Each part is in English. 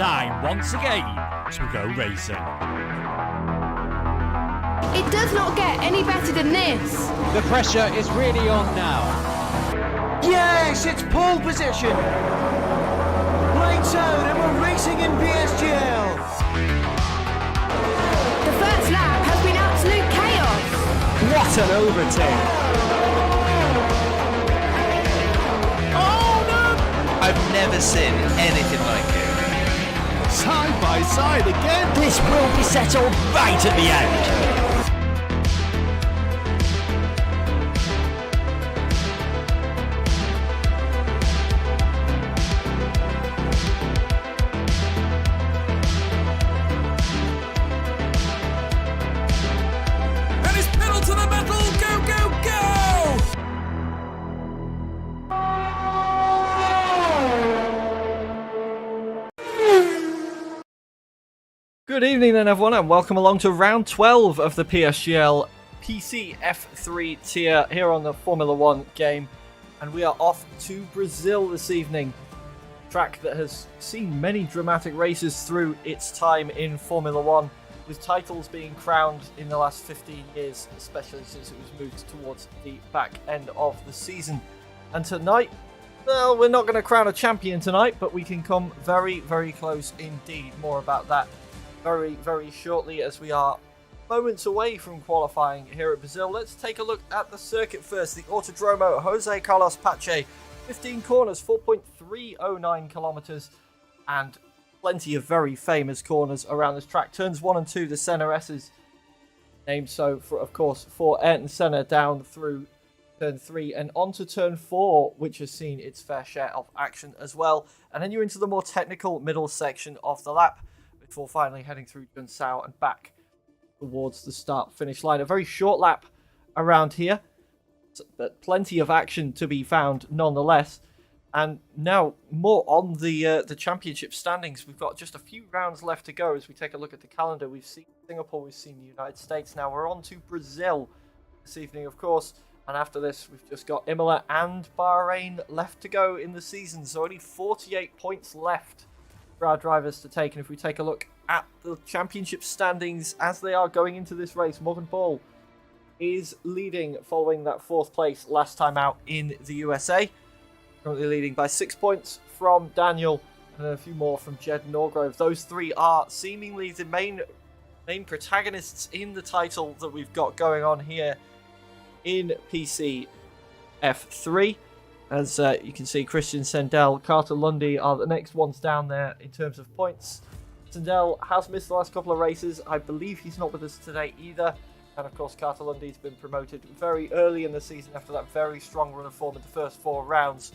time once again to go racing. It does not get any better than this. The pressure is really on now. Yes, it's pole position. Lights out and we're racing in PSGL. The first lap has been absolute chaos. What an overtake. Oh no! I've never seen anything like it. Side by side again. This will be settled right at the end. Good evening then everyone, and welcome along to round 12 of the PSGL PC F3 tier here on the Formula 1 game. And we are off to Brazil this evening. A track that has seen many dramatic races through its time in Formula 1, with titles being crowned in the last 15 years, especially since it was moved towards the back end of the season. And tonight, well, we're not going to crown a champion tonight, but we can come very, very close indeed. More about that very, very shortly, as we are moments away from qualifying here at Brazil. Let's take a look at the circuit first. The Autodromo Jose Carlos Pache, 15 corners, 4.309 kilometers, and plenty of very famous corners around this track. Turns 1 and 2, the Senna S's, named so for, of course, for Ayrton Senna, down through turn 3 and onto turn 4, which has seen its fair share of action as well. And then you're into the more technical middle section of the lap, before finally heading through Junsao and back towards the start-finish line. A very short lap around here, but plenty of action to be found nonetheless. And now, more on the championship standings. We've got just a few rounds left to go as we take a look at the calendar. We've seen Singapore, we've seen the United States. Now we're on to Brazil this evening, of course. And after this, we've just got Imola and Bahrain left to go in the season. So only 48 points left for our drivers to take. And if we take a look at the championship standings as they are going into this race, Morgan Paul is leading following that 4th place last time out in the USA. Currently leading by 6 points from Daniel and a few more from Jed Norgrove. Those three are seemingly the main protagonists in the title that we've got going on here in PC F3. As you can see, Christian Sendel, Carter Lundy are the next ones down there in terms of points. Sendel has missed the last couple of races. I believe he's not with us today either. And of course, Carter Lundy's been promoted very early in the season after that very strong run of form in the first 4 rounds.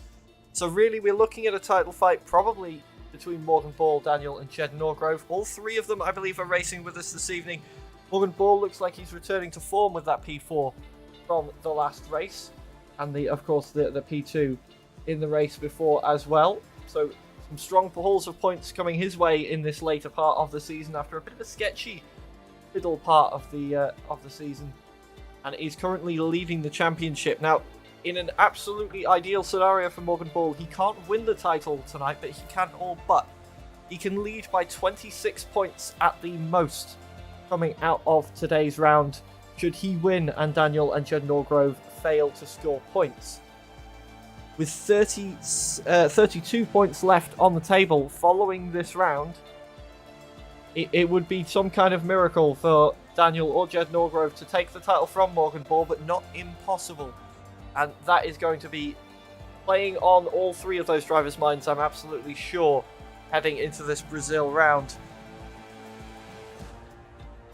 So really, we're looking at a title fight probably between Morgan Ball, Daniel and Jed Norgrove. All 3 of them, I believe, are racing with us this evening. Morgan Ball looks like he's returning to form with that P4 from the last race. And of course, the P2 in the race before as well. So some strong hauls of points coming his way in this later part of the season after a bit of a sketchy middle part of the season. And he's currently leading the championship. Now, in an absolutely ideal scenario for Morgan Ball, he can't win the title tonight, but he can all but. He can lead by 26 points at the most coming out of today's round, should he win and Daniel and Jed Norgrove fail to score points. With 32 points left on the table following this round, it would be some kind of miracle for Daniel or Jed Norgrove to take the title from Morgan Ball, but not impossible. And that is going to be playing on all 3 of those drivers' minds, I'm absolutely sure, heading into this Brazil round.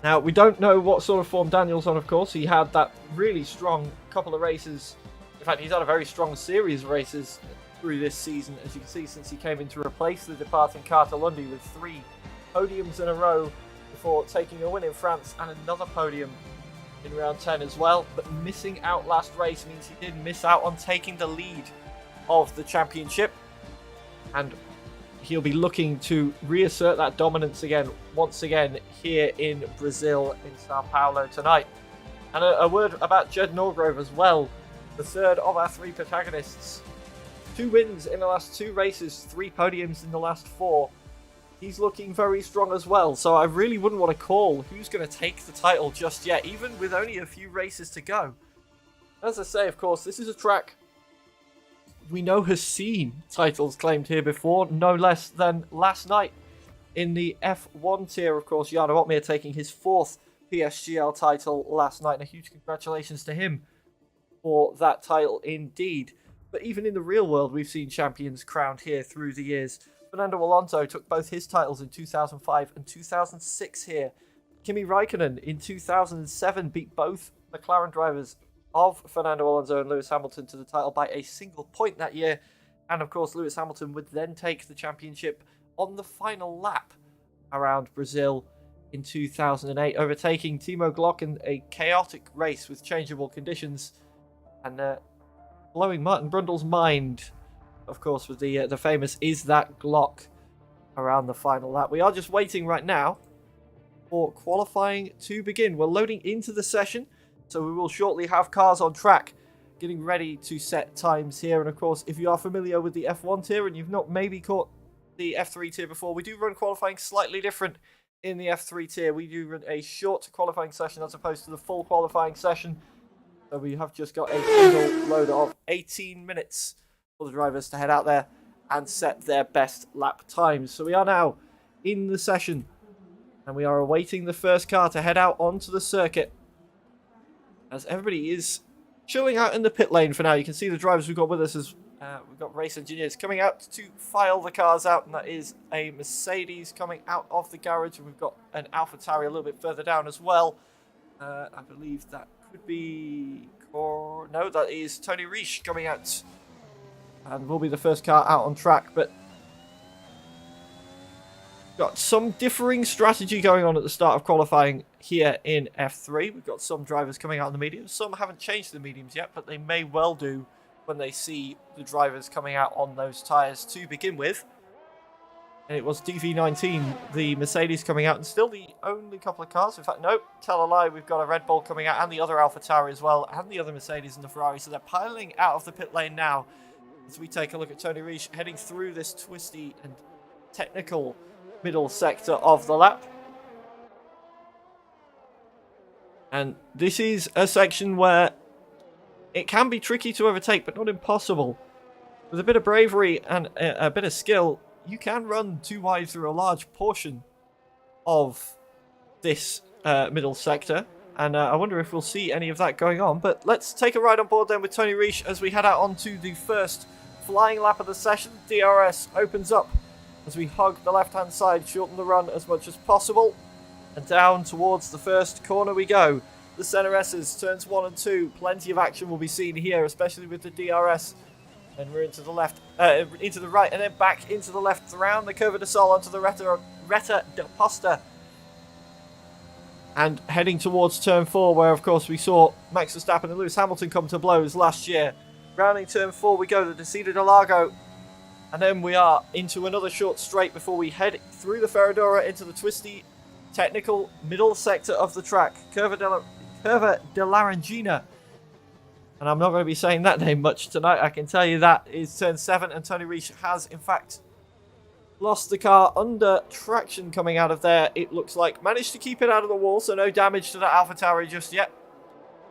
Now, we don't know what sort of form Daniel's on, of course. He had that really strong couple of races. In fact, he's had a very strong series of races through this season, as you can see, since he came in to replace the departing Carter Lundy with 3 podiums in a row before taking a win in France and another podium in round 10 as well. But missing out last race means he did miss out on taking the lead of the championship. And he'll be looking to reassert that dominance again, once again, here in Brazil, in Sao Paulo tonight. And a word about Jed Norgrove as well, the third of our 3 protagonists. 2 wins in the last 2 races, 3 podiums in the last 4. he's looking very strong as well. So I really wouldn't want to call who's going to take the title just yet, even with only a few races to go. As I say, of course, this is a track we know has seen titles claimed here before, no less than last night in the F1 tier. Of course, Jarno Opmeer taking his 4th PSGL title last night, and a huge congratulations to him for that title indeed. But even in the real world, we've seen champions crowned here through the years. Fernando Alonso took both his titles in 2005 and 2006 here. Kimi Raikkonen in 2007 beat both McLaren drivers of Fernando Alonso and Lewis Hamilton to the title by a single point that year. And of course, Lewis Hamilton would then take the championship on the final lap around Brazil in 2008, overtaking Timo Glock in a chaotic race with changeable conditions and blowing Martin Brundle's mind, of course, with the famous "Is that Glock?" around the final lap. We are just waiting right now for qualifying to begin. We're loading into the session, so we will shortly have cars on track getting ready to set times here. And of course, if you are familiar with the F1 tier and you've not maybe caught the F3 tier before, we do run qualifying slightly different in the F3 tier. We do run a short qualifying session as opposed to the full qualifying session. So we have just got a single load of 18 minutes for the drivers to head out there and set their best lap times. So we are now in the session and we are awaiting the first car to head out onto the circuit as everybody is chilling out in the pit lane for now. You can see the drivers we've got with us as we've got race engineers coming out to file the cars out, and that is a Mercedes coming out of the garage, and we've got an AlphaTauri a little bit further down as well. I believe that could be... No, that is Tony Riesch coming out, and will be the first car out on track, but got some differing strategy going on at the start of qualifying here in F3. We've got some drivers coming out in the mediums. Some haven't changed the mediums yet, but they may well do when they see the drivers coming out on those tyres to begin with. And it was DV19, the Mercedes coming out, and still the only couple of cars. In fact, no, tell a lie, we've got a Red Bull coming out, and the other AlphaTauri as well, and the other Mercedes and the Ferrari. So they're piling out of the pit lane now as we take a look at Tony Riesch heading through this twisty and technical middle sector of the lap. And this is a section where it can be tricky to overtake, but not impossible. With a bit of bravery and a bit of skill, you can run too wide through a large portion of this middle sector. And I wonder if we'll see any of that going on. But let's take a ride on board then with Tony Riesch as we head out onto the first flying lap of the session. DRS opens up as we hug the left-hand side, shorten the run as much as possible. And down towards the first corner we go. The center S's, turns 1 and 2. Plenty of action will be seen here, especially with the DRS. And we're into the left, into the right, and then back into the left, around the Curva de Sol onto the Reta de Posta. And heading towards turn 4, where of course we saw Max Verstappen and Lewis Hamilton come to blows last year. Rounding turn 4 we go, the Descida de Largo. And then we are into another short straight before we head through the Ferradura into the twisty, technical middle sector of the track. Curva de Larangina. And I'm not going to be saying that name much tonight, I can tell you that is turn 7, and Tony Riesch has in fact lost the car under traction coming out of there, it looks like. Managed to keep it out of the wall, so no damage to that AlphaTauri just yet.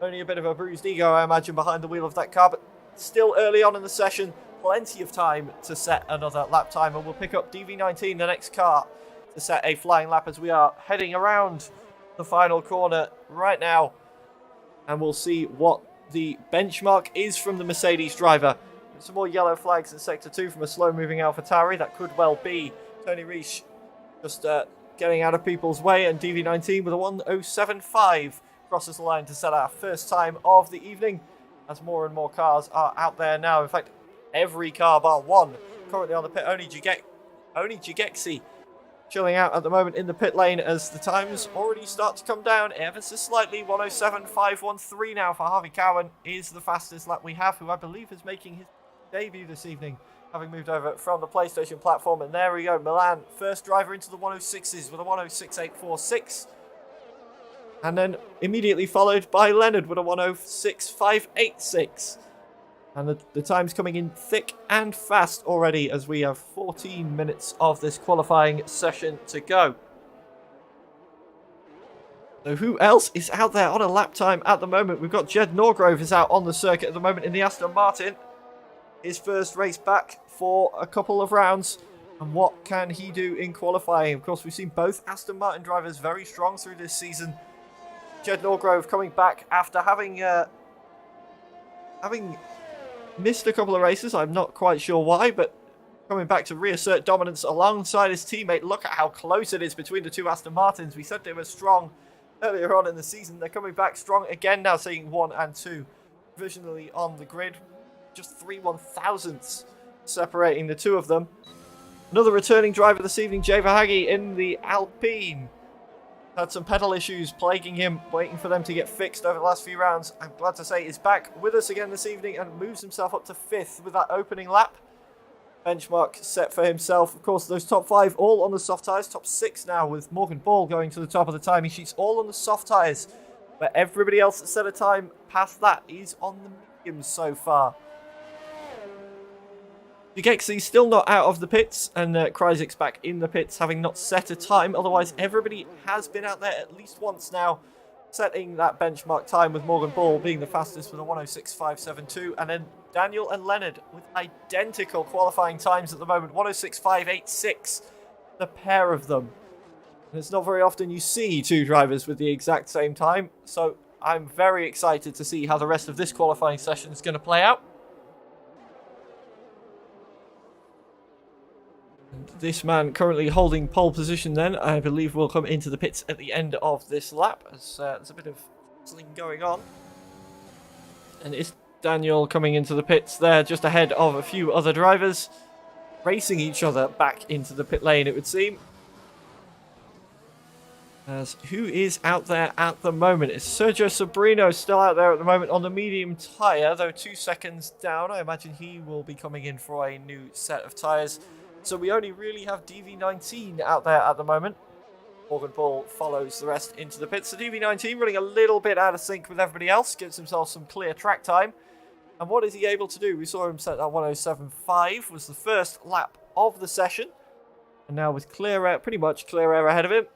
Only a bit of a bruised ego, I imagine, behind the wheel of that car, but still early on in the session, plenty of time to set another lap time, and we'll pick up DV19, the next car, to set a flying lap as we are heading around the final corner right now. And we'll see what the benchmark is from the Mercedes driver. Some more yellow flags in Sector 2 from a slow-moving AlphaTauri. That could well be Tony Riesch just getting out of people's way. And DV19 with a 1:07.5 crosses the line to set our first time of the evening. As more and more cars are out there now. In fact, every car bar one currently on the pit. Only Jigexi chilling out at the moment in the pit lane as the times already start to come down ever so slightly. 1:07.513 now for Harvey Cowan is the fastest lap we have, who I believe is making his debut this evening, having moved over from the PlayStation platform. And there we go, Milan, first driver into the 106s with a 1:06.846. And then immediately followed by Leonard with a 1:06.586. And the time's coming in thick and fast already as we have 14 minutes of this qualifying session to go. So who else is out there on a lap time at the moment? We've got Jed Norgrove is out on the circuit at the moment in the Aston Martin. His first race back for a couple of rounds. And what can he do in qualifying? Of course, we've seen both Aston Martin drivers very strong through this season. Jed Norgrove coming back after having missed a couple of races. I'm not quite sure why, but coming back to reassert dominance alongside his teammate. Look at how close it is between the two Aston Martins. We said they were strong earlier on in the season. They're coming back strong again now, seeing 1 and 2 provisionally on the grid. Just 3/1000ths separating the two of them. Another returning driver this evening, Jay Verhage in the Alpine. Had some pedal issues plaguing him, waiting for them to get fixed over the last few rounds. I'm glad to say he's back with us again this evening and moves himself up to 5th with that opening lap. Benchmark set for himself. Of course, those top 5 all on the soft tyres. Top 6 now with Morgan Ball going to the top of the timing sheets, all on the soft tyres. But everybody else that set a time past that is on the mediums so far. Dugexi's still not out of the pits, and Kryzik's back in the pits, having not set a time. Otherwise, everybody has been out there at least once now, setting that benchmark time, with Morgan Ball being the fastest with a 106.572, and then Daniel and Leonard with identical qualifying times at the moment, 106.586, the pair of them. And it's not very often you see two drivers with the exact same time, so I'm very excited to see how the rest of this qualifying session is going to play out. This man currently holding pole position then, I believe, will come into the pits at the end of this lap, as there's a bit of sling going on. And it's Daniel coming into the pits there, just ahead of a few other drivers, racing each other back into the pit lane, it would seem. As who is out there at the moment? It's Sergio Sobrino still out there at the moment on the medium tyre, though 2 seconds down. I imagine he will be coming in for a new set of tyres. So we only really have DV19 out there at the moment. Morgan Ball follows the rest into the pits. So DV19 running a little bit out of sync with everybody else. Gives himself some clear track time. And what is he able to do? We saw him set that 107.5. Was the first lap of the session. And now with clear air, pretty much clear air ahead of him.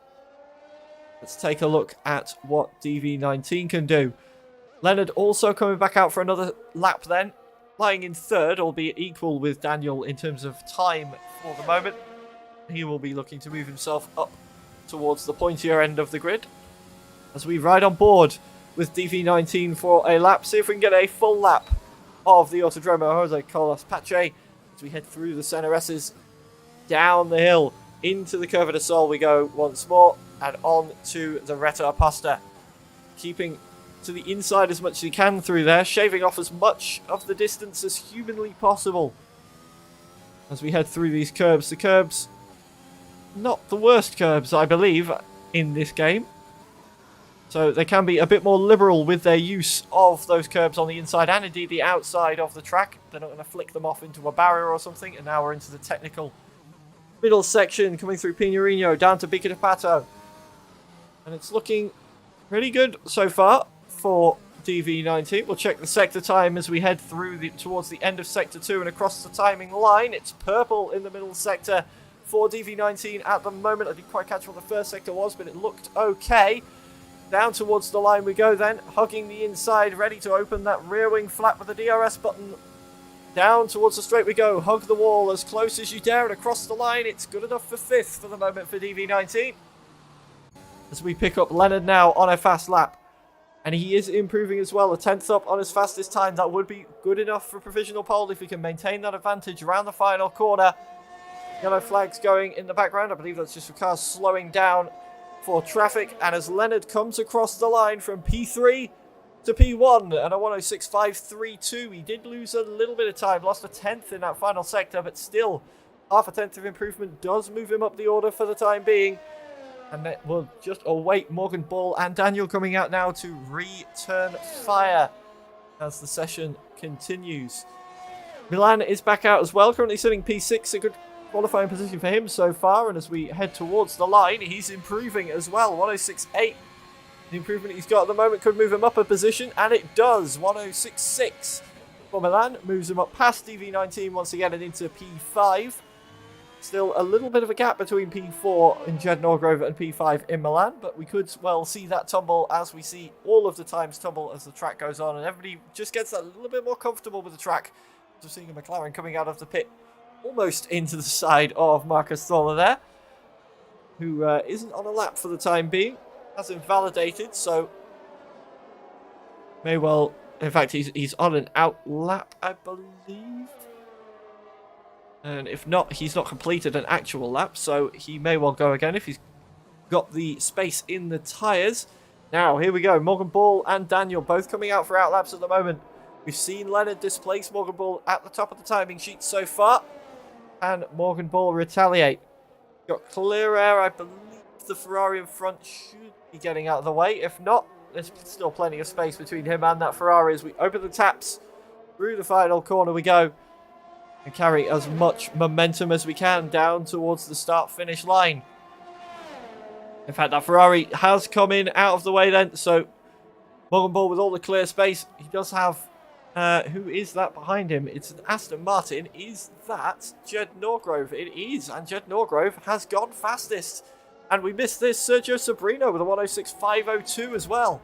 Let's take a look at what DV19 can do. Leonard also coming back out for another lap then. Lying in third, albeit equal with Daniel in terms of time for the moment. He will be looking to move himself up towards the pointier end of the grid. As we ride on board with DV19 for a lap. See if we can get a full lap of the Autodromo Jose Carlos Pache as we head through the CNRSs, down the hill, into the Curva de Sol we go once more, and on to the Reta Aposta. Keeping to the inside as much as he can through there, shaving off as much of the distance as humanly possible as we head through these curbs. The curbs, not the worst curbs, I believe, in this game. So they can be a bit more liberal with their use of those curbs on the inside and indeed the outside of the track. They're not going to flick them off into a barrier or something. And now we're into the technical middle section, coming through Pinheirinho down to Bica de Pato. And it's looking pretty good so far for DV19. We'll check the sector time as we head through towards the end of Sector 2 and across the timing line. It's purple in the middle sector for DV19 at the moment. I didn't quite catch what the first sector was, but it looked okay. Down towards the line we go then, hugging the inside, ready to open that rear wing flap with the DRS button. Down towards the straight we go, hug the wall as close as you dare, and across the line it's good enough for 5th for the moment for DV19. As we pick up Leonard now on a fast lap. And he is improving as well, a 10th up on his fastest time. That would be good enough for provisional pole if he can maintain that advantage around the final corner. Yellow flags going in the background. I believe that's just for cars slowing down for traffic. And as Leonard comes across the line from P3 to P1 and a 106.532, he did lose a little bit of time, lost a 10th in that final sector, but still half a 10th of improvement does move him up the order for the time being. And then we'll just await Morgan Ball and Daniel coming out now to return fire as the session continues. Milan is back out as well, currently sitting P6, a good qualifying position for him so far. And as we head towards the line, he's improving as well, 106.8. The improvement he's got at the moment could move him up a position, and it does. 106.6 for Milan. Moves him up past DV19 once again and into P5. Still a little bit of a gap between P4 in Jed Norgrove and P5 in Milan, but we could well see that tumble as we see all of the times tumble as the track goes on, and everybody just gets a little bit more comfortable with the track. Just seeing a McLaren coming out of the pit almost into the side of Marcus Stoller there, who isn't on a lap for the time being, has invalidated, so may well, in fact, he's on an out lap, I believe. And if not, he's not completed an actual lap, so he may well go again if he's got the space in the tyres. Now, here we go. Morgan Ball and Daniel both coming out for out laps at the moment. We've seen Leonard displace Morgan Ball at the top of the timing sheet so far. And Morgan Ball retaliate. Got clear air. I believe the Ferrari in front should be getting out of the way. If not, there's still plenty of space between him and that Ferrari as we open the taps. Through the final corner we go. And carry as much momentum as we can down towards the start-finish line. In fact, that Ferrari has come in out of the way then, so Morgan Ball with all the clear space. He does have, who is that behind him? It's an Aston Martin. Is that Jed Norgrove? It is, and Jed Norgrove has gone fastest. And we missed this Sergio Sabrino with a 106.502 as well,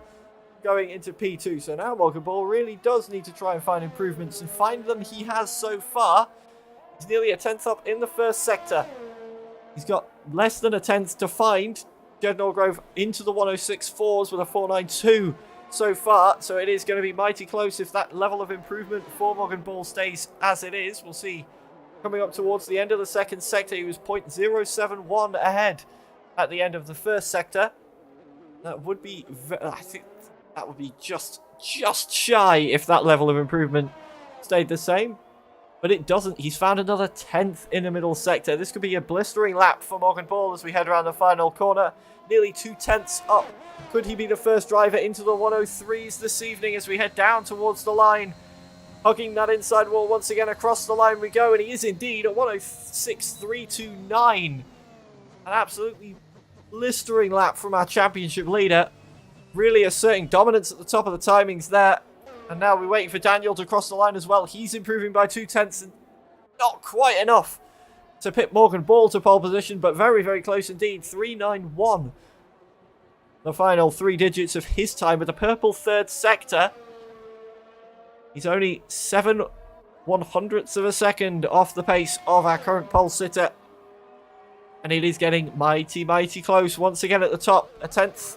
going into P2. So now Morgan Ball really does need to try and find improvements, and find them he has so far. He's nearly a tenth up in the first sector. He's got less than a tenth to find Jed Norgrove into the 106.4s with a 492 so far. So it is going to be mighty close if that level of improvement for Morgan Ball stays as it is. We'll see. Coming up towards the end of the second sector, he was 0.071 ahead at the end of the first sector. That would be, I think, that would be just shy if that level of improvement stayed the same. But it doesn't. He's found another 10th in the middle sector. This could be a blistering lap for Morgan Ball as we head around the final corner. Nearly 2 tenths up. Could he be the first driver into the 103s this evening as we head down towards the line? Hugging that inside wall once again. Across the line we go, and he is indeed at 106.329. An absolutely blistering lap from our championship leader. Really asserting dominance at the top of the timings there. And now we're waiting for Daniel to cross the line as well. He's improving by 2 tenths and not quite enough to pit Morgan Ball to pole position, but very, very close indeed. 391. The final 3 digits of his time with the purple third sector. He's only 7/100ths of a second off the pace of our current pole sitter. And it is getting mighty, mighty close once again at the top. A tenth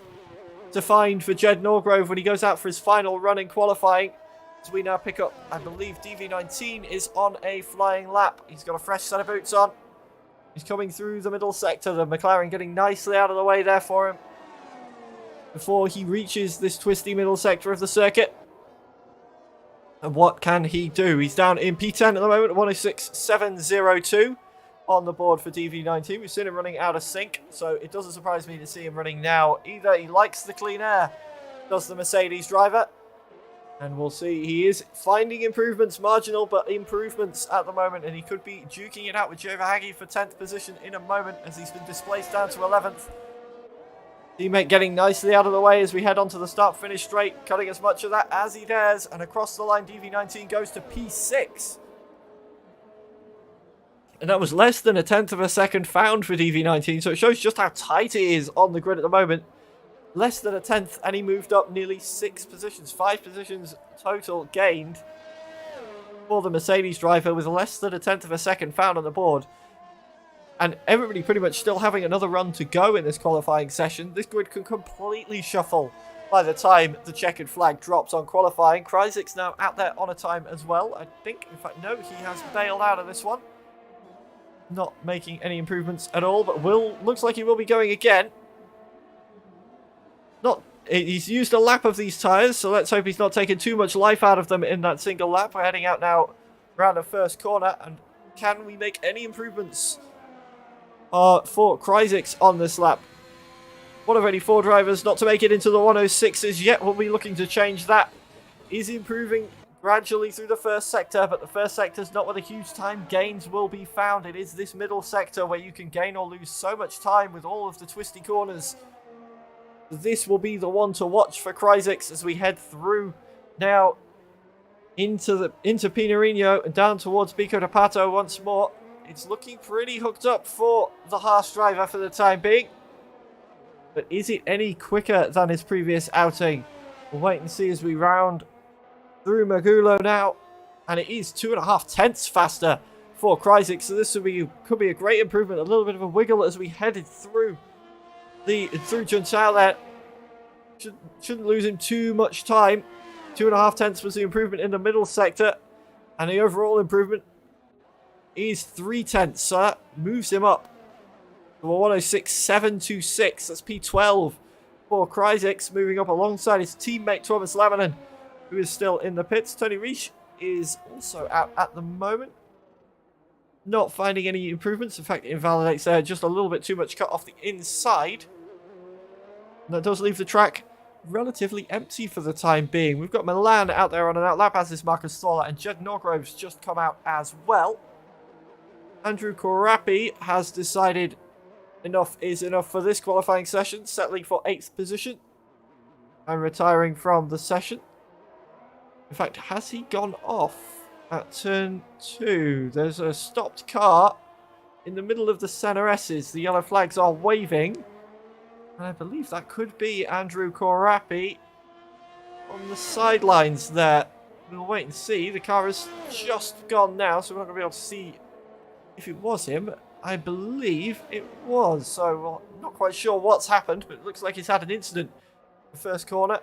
to find for Jed Norgrove when he goes out for his final run in qualifying. As we now pick up, I believe DV19 is on a flying lap. He's got a fresh set of boots on. He's coming through the middle sector. The McLaren getting nicely out of the way there for him before he reaches this twisty middle sector of the circuit. And what can he do? He's down in P10 at the moment, 106.702. On the board for DV19. We've seen him running out of sync, so it doesn't surprise me to see him running now. Either he likes the clean air, does the Mercedes driver, and we'll see. He is finding improvements, marginal, but improvements at the moment, and he could be duking it out with Jova Hagi for 10th position in a moment as he's been displaced down to 11th. Teammate getting nicely out of the way as we head onto the start-finish straight, cutting as much of that as he dares, and across the line DV19 goes to P6. And that was less than a tenth of a second found for DV19, so it shows just how tight it is on the grid at the moment. Less than a tenth, and he moved up nearly 6 positions, 5 positions total gained for the Mercedes driver with less than a tenth of a second found on the board. And everybody pretty much still having another run to go in this qualifying session. This grid can completely shuffle by the time the checkered flag drops on qualifying. Kryzik's now out there on a time as well, I think. In fact, no, he has bailed out of this one. Not making any improvements at all, but looks like he will be going again. He's used a lap of these tyres, so let's hope he's not taking too much life out of them in that single lap. We're heading out now around the first corner, and can we make any improvements for Kryzik's on this lap? One of only 4 drivers not to make it into the 106s yet. We'll be looking to change that. He's improving gradually through the first sector, but the first sector is not where the huge time gains will be found. It is this middle sector where you can gain or lose so much time with all of the twisty corners. This will be the one to watch for Kryzik's as we head through now into Pinarino and down towards Bico de Pato once more. It's looking pretty hooked up for the Haas driver for the time being. But is it any quicker than his previous outing? We'll wait and see as we round through Magulo now. And it is 2.5 tenths faster for Kryzik. So this could be a great improvement. A little bit of a wiggle as we headed through Juntao there. Shouldn't lose him too much time. 2.5 tenths was the improvement in the middle sector. And the overall improvement is 3 tenths. So that moves him up to 106.726. That's P12 for Kryzik, moving up alongside his teammate Thomas Lamanen, who is still in the pits. Tony Reich is also out at the moment. Not finding any improvements. In fact, it invalidates there. Just a little bit too much cut off the inside. And that does leave the track relatively empty for the time being. We've got Milan out there on an outlap, as is Marcus Stoller, and Jed Norgrove's just come out as well. Andrew Korapi has decided enough is enough for this qualifying session, settling for 8th position and retiring from the session. In fact, has he gone off at turn 2? There's a stopped car in the middle of the center S's. The yellow flags are waving. And I believe that could be Andrew Korapi on the sidelines there. We'll wait and see. The car has just gone now, so we're not going to be able to see if it was him. I believe it was. So, well, not quite sure what's happened, but it looks like he's had an incident in the first corner.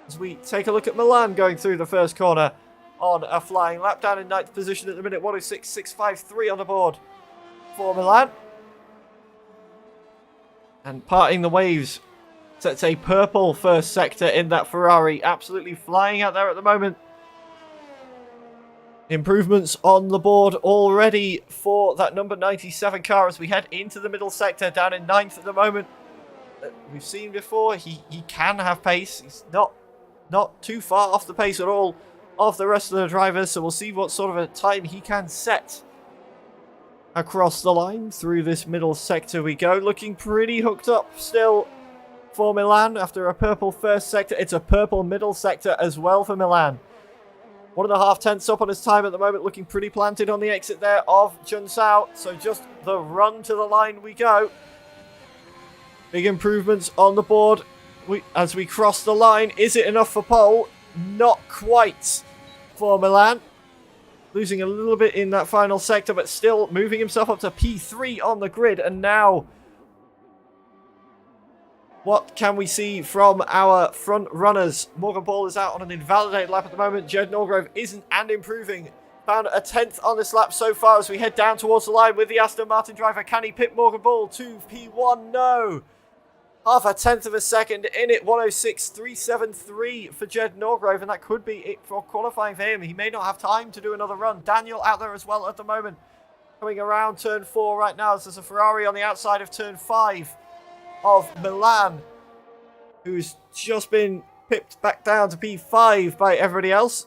As we take a look at Milan going through the first corner on a flying lap, down in 9th position at the minute. 106.653 on the board for Milan. And parting the waves sets a purple first sector in that Ferrari. Absolutely flying out there at the moment. Improvements on the board already for that number 97 car as we head into the middle sector, down in 9th at the moment. We've seen before, he can have pace. He's not too far off the pace at all of the rest of the drivers, so we'll see what sort of a time he can set across the line. Through this middle sector we go, looking pretty hooked up still for Milan after a purple first sector. It's a purple middle sector as well for Milan. 1.5 tenths up on his time at the moment, looking pretty planted on the exit there of Junsao. So just the run to the line we go. Big improvements on the board as we cross the line. Is it enough for pole? Not quite for Milan. Losing a little bit in that final sector, but still moving himself up to P3 on the grid. And now, what can we see from our front runners? Morgan Ball is out on an invalidated lap at the moment. Jed Norgrove isn't and improving. Found a 10th on this lap so far as we head down towards the line with the Aston Martin driver. Can he pit Morgan Ball to P1? No. 0.5 tenth of a second in it. 106.373 for Jed Norgrove, and that could be it for qualifying for him. He may not have time to do another run. Daniel out there as well at the moment. Coming around turn 4 right now as there's a Ferrari on the outside of turn 5 of Milan, who's just been pipped back down to P5 by everybody else.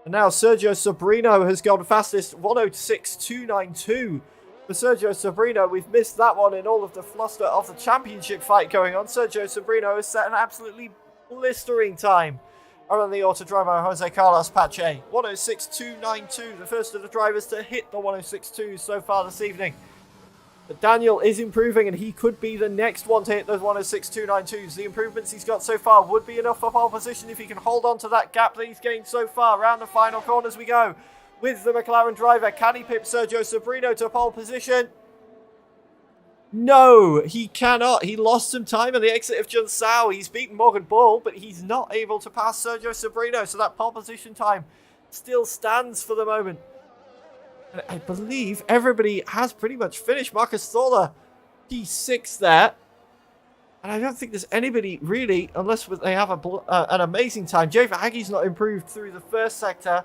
And now Sergio Sobrino has gone fastest, 106.292 for Sergio Sobrino. We've missed that one in all of the fluster of the championship fight going on. Sergio Sobrino has set an absolutely blistering time around the Autodromo Jose Carlos Pache. 106.292, the first of the drivers to hit the 106.2 so far this evening. But Daniel is improving, and he could be the next one to hit those 106.292s. The improvements he's got so far would be enough for pole position if he can hold on to that gap that he's gained so far. Around the final corners we go with the McLaren driver. Can he pip Sergio Sobrino to pole position? No, he cannot. He lost some time at the exit of Junsao. He's beaten Morgan Ball, but he's not able to pass Sergio Sobrino, so that pole position time still stands for the moment. And I believe everybody has pretty much finished. Marcus Stoller, P6 there. And I don't think there's anybody really, unless they have an amazing time. Jay Verhaeghe's not improved through the first sector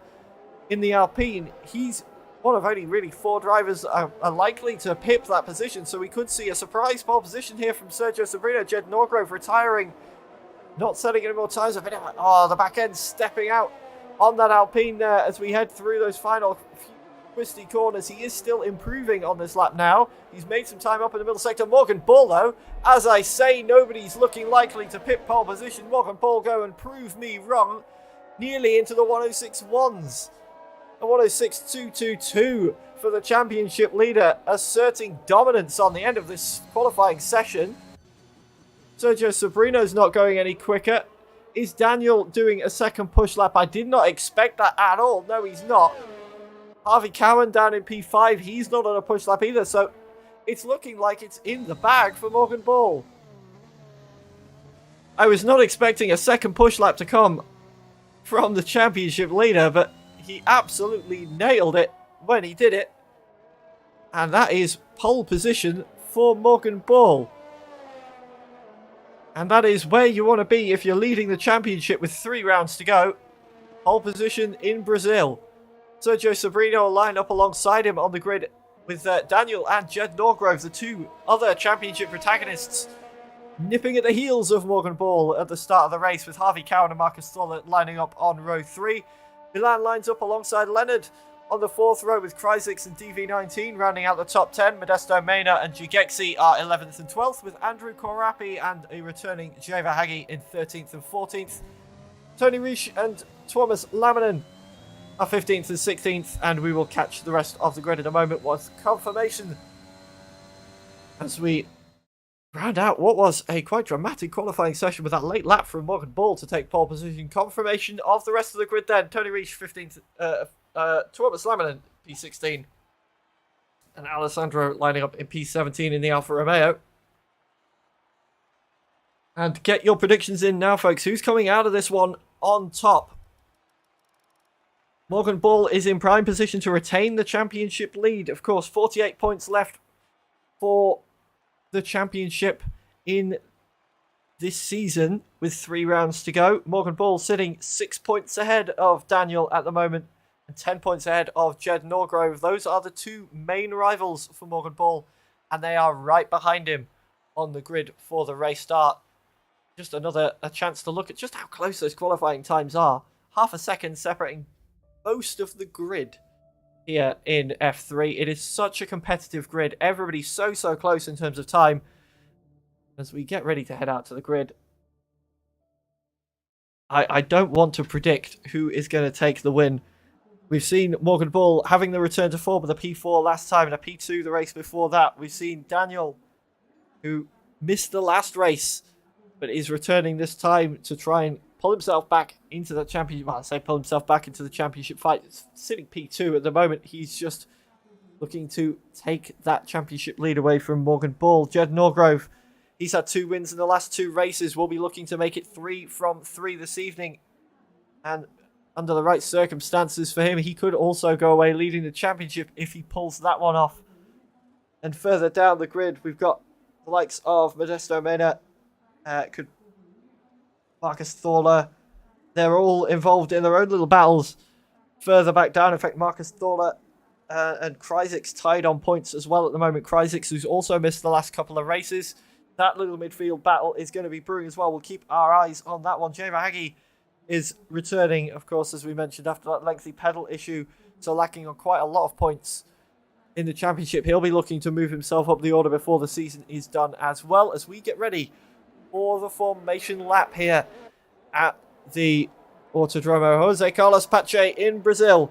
in the Alpine. He's one of only really 4 drivers that are likely to pip that position. So we could see a surprise pole position here from Sergio Sobrino. Jed Norgrove retiring, not setting any more times. The back end stepping out on that Alpine there as we head through those final few twisty corners. He is still improving on this lap now. He's made some time up in the middle sector. Morgan Ball, though, as I say, nobody's looking likely to pip pole position. Morgan Ball, go and prove me wrong. nearly into the 106.1s. A 106.222 for the championship leader, asserting dominance on the end of this qualifying session. Sergio Sobrino's not going any quicker. Is Daniel doing a second push lap? I did not expect that at all. No, he's not. Harvey Cowan down in P5. He's not on a push lap either, so it's looking like it's in the bag for Morgan Ball. I was not expecting a second push lap to come from the championship leader, but he absolutely nailed it when he did it. And that is pole position for Morgan Ball. And that is where you want to be if you're leading the championship with 3 rounds to go. Pole position in Brazil. Sergio Sobrino will line up alongside him on the grid with Daniel and Jed Norgrove, the 2 other championship protagonists, nipping at the heels of Morgan Ball at the start of the race, with Harvey Cowan and Marcus Stoller lining up on row 3. Milan lines up alongside Leonard on the 4th row, with Kryzix and DV19 rounding out the top 10. Modesto Mena and Jigexi are 11th and 12th, with Andrew Korapi and a returning Jeva Hagi in 13th and 14th. Tony Riesch and Thomas Laminen are 15th and 16th, and we will catch the rest of the grid in a moment with confirmation as we round out what was a quite dramatic qualifying session with that late lap from Morgan Ball to take pole position. Confirmation of the rest of the grid then. Tony Riesch 15th, Thomas Laminen P16, and Alessandro lining up in P17 in the Alfa Romeo. And get your predictions in now, folks. Who's coming out of this one on top? Morgan Ball is in prime position to retain the championship lead. Of course, 48 points left for the championship in this season with 3 rounds to go. Morgan Ball sitting 6 points ahead of Daniel at the moment and 10 points ahead of Jed Norgrove. Those are the 2 main rivals for Morgan Ball, and they are right behind him on the grid for the race start. Just a chance to look at just how close those qualifying times are. Half a second separating most of the grid here in F3. It is such a competitive grid. Everybody's so close in terms of time. As we get ready to head out to the grid, I don't want to predict who is going to take the win. We've seen Morgan Ball having the return to form with a P4 last time and a P2 the race before that. We've seen Daniel, who missed the last race, but is returning this time to try and pull himself back into the championship. Well, I say pull himself back into the championship fight. It's sitting P2 at the moment. He's just looking to take that championship lead away from Morgan Ball. Jed Norgrove, he's had 2 wins in the last 2 races. Will be looking to make it 3 from 3 this evening. And under the right circumstances for him, he could also go away leading the championship if he pulls that one off. And further down the grid, we've got the likes of Modesto Mena, Marcus Thorler. They're all involved in their own little battles further back down. In fact, Marcus Thorler and Kryzix tied on points as well at the moment. Kryzix, who's also missed the last couple of races. That little midfield battle is going to be brewing as well. We'll keep our eyes on that one. Jeva Hagi is returning, of course, as we mentioned, after that lengthy pedal issue, so lacking on quite a lot of points in the championship. He'll be looking to move himself up the order before the season is done, as well as we get ready for the formation lap here at the Autodromo Jose Carlos Pache in Brazil.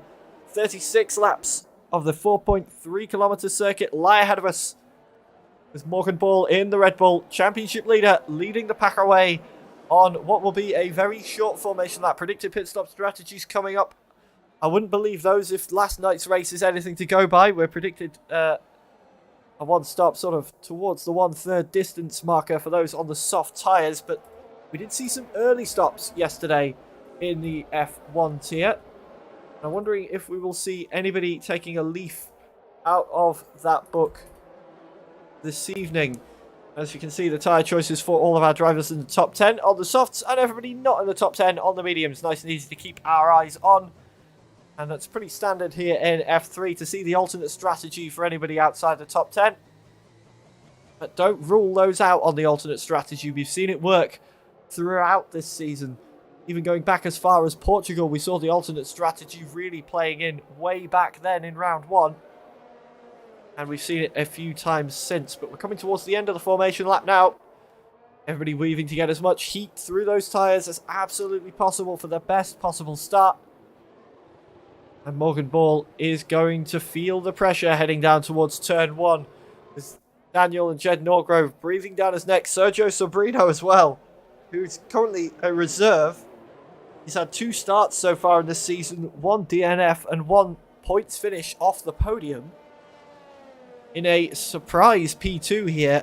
36 laps of the 4.3 kilometer circuit lie ahead of us, with Morgan Ball in the Red Bull championship leader, leading the pack away on what will be a very short formation lap. Predicted pit stop strategies coming up. I wouldn't believe those if last night's race is anything to go by. We're predicted a 1 stop sort of towards the 1/3 distance marker for those on the soft tyres, but we did see some early stops yesterday in the F1 tier. I'm wondering if we will see anybody taking a leaf out of that book this evening. As you can see, the tyre choices for all of our drivers in the top 10 on the softs, and everybody not in the top 10 on the mediums. Nice and easy to keep our eyes on. And that's pretty standard here in F3 to see the alternate strategy for anybody outside the top 10. But don't rule those out on the alternate strategy. We've seen it work throughout this season. Even going back as far as Portugal, we saw the alternate strategy really playing in way back then in round 1. And we've seen it a few times since. But we're coming towards the end of the formation lap now. Everybody weaving to get as much heat through those tyres as absolutely possible for the best possible start. And Morgan Ball is going to feel the pressure heading down towards turn 1. With Daniel and Jed Norgrove breathing down his neck. Sergio Sobrino as well, who's currently a reserve. He's had 2 starts so far in this season, 1 DNF and 1 points finish off the podium. In a surprise P2 here.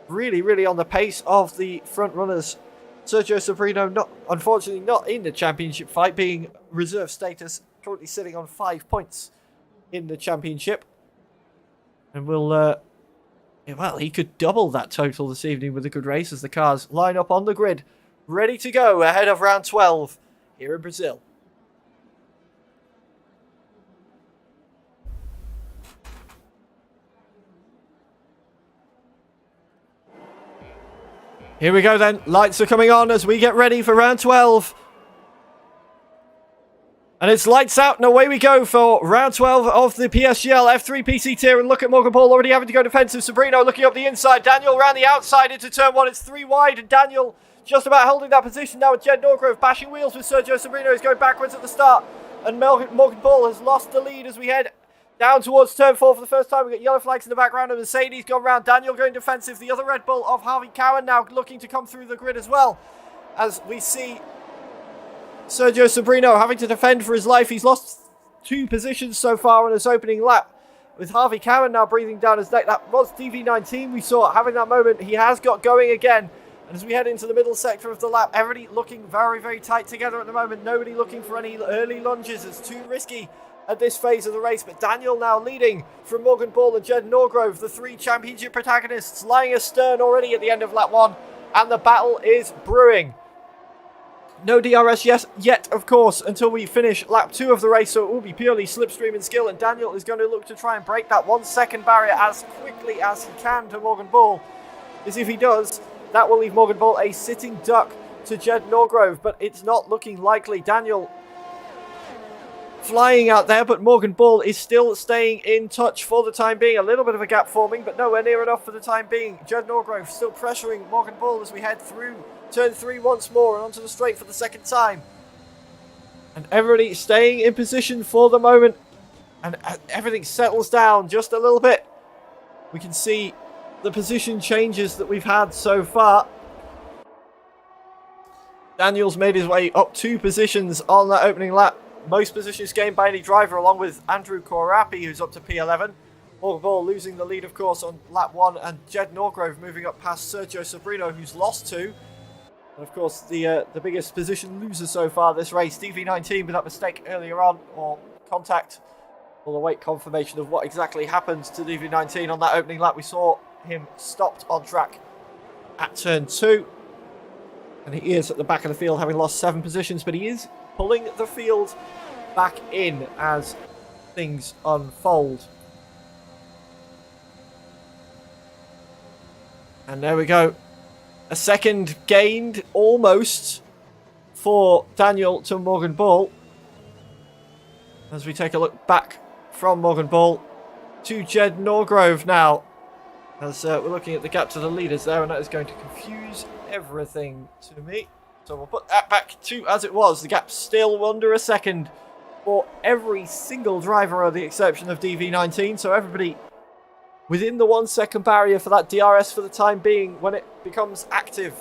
Really, really on the pace of the front runners. Sergio Sobrino, unfortunately not in the championship fight, being reserve status, currently sitting on 5 points in the championship. And well, he could double that total this evening with a good race as the cars line up on the grid, ready to go ahead of round 12 here in Brazil. Here we go then. Lights are coming on as we get ready for round 12. And it's lights out and away we go for round 12 of the PSGL F3 PC tier. And look at Morgan Ball already having to go defensive. Sobrino looking up the inside. Daniel around the outside into turn 1. It's 3 wide and Daniel just about holding that position now with Jed Norgrove bashing wheels with Sergio Sobrino. He's going backwards at the start. And Morgan Ball has lost the lead as we head down towards turn 4 for the first time. We got yellow flags in the background and Mercedes gone round. Daniel going defensive. The other Red Bull of Harvey Cowan now looking to come through the grid as well. As we see Sergio Sobrino having to defend for his life. He's lost 2 positions so far on his opening lap. With Harvey Cowan now breathing down his neck. That was DV19 we saw having that moment. He has got going again. And as we head into the middle sector of the lap, everybody looking very, very tight together at the moment. Nobody looking for any early lunges. It's too risky at this phase of the race, but Daniel now leading from Morgan Ball and Jed Norgrove, the 3 championship protagonists, lying astern already at the end of lap 1, and the battle is brewing. No DRS yet, of course, until we finish lap 2 of the race, so it will be purely slipstream and skill, and Daniel is going to look to try and break that 1 second barrier as quickly as he can to Morgan Ball. As if he does, that will leave Morgan Ball a sitting duck to Jed Norgrove, but it's not looking likely. Daniel flying out there, but Morgan Ball is still staying in touch for the time being. A little bit of a gap forming, but nowhere near enough for the time being. Jed Norgrove still pressuring Morgan Ball as we head through turn 3 once more and onto the straight for the second time. And everybody staying in position for the moment. And everything settles down just a little bit. We can see the position changes that we've had so far. Daniel's made his way up 2 positions on that opening lap. Most positions gained by any driver, along with Andrew Korapi, who's up to P11. Morgan Ball losing the lead, of course, on lap 1, and Jed Norgrove moving up past Sergio Sobrino, who's lost 2. And, of course, the biggest position loser so far this race, DV19, with that mistake earlier on, or contact. We'll await confirmation of what exactly happened to DV19 on that opening lap. We saw him stopped on track at turn 2. And he is at the back of the field, having lost 7 positions, but he is pulling the field back in as things unfold. And there we go. A second gained, almost, for Daniel to Morgan Ball. As we take a look back from Morgan Ball to Jed Norgrove now. As we're looking at the gap to the leaders there, and that is going to confuse everything to me. So we'll put that back to as it was. The gap's still under a second for every single driver, with the exception of DV19. So everybody within the 1 second barrier for that DRS for the time being when it becomes active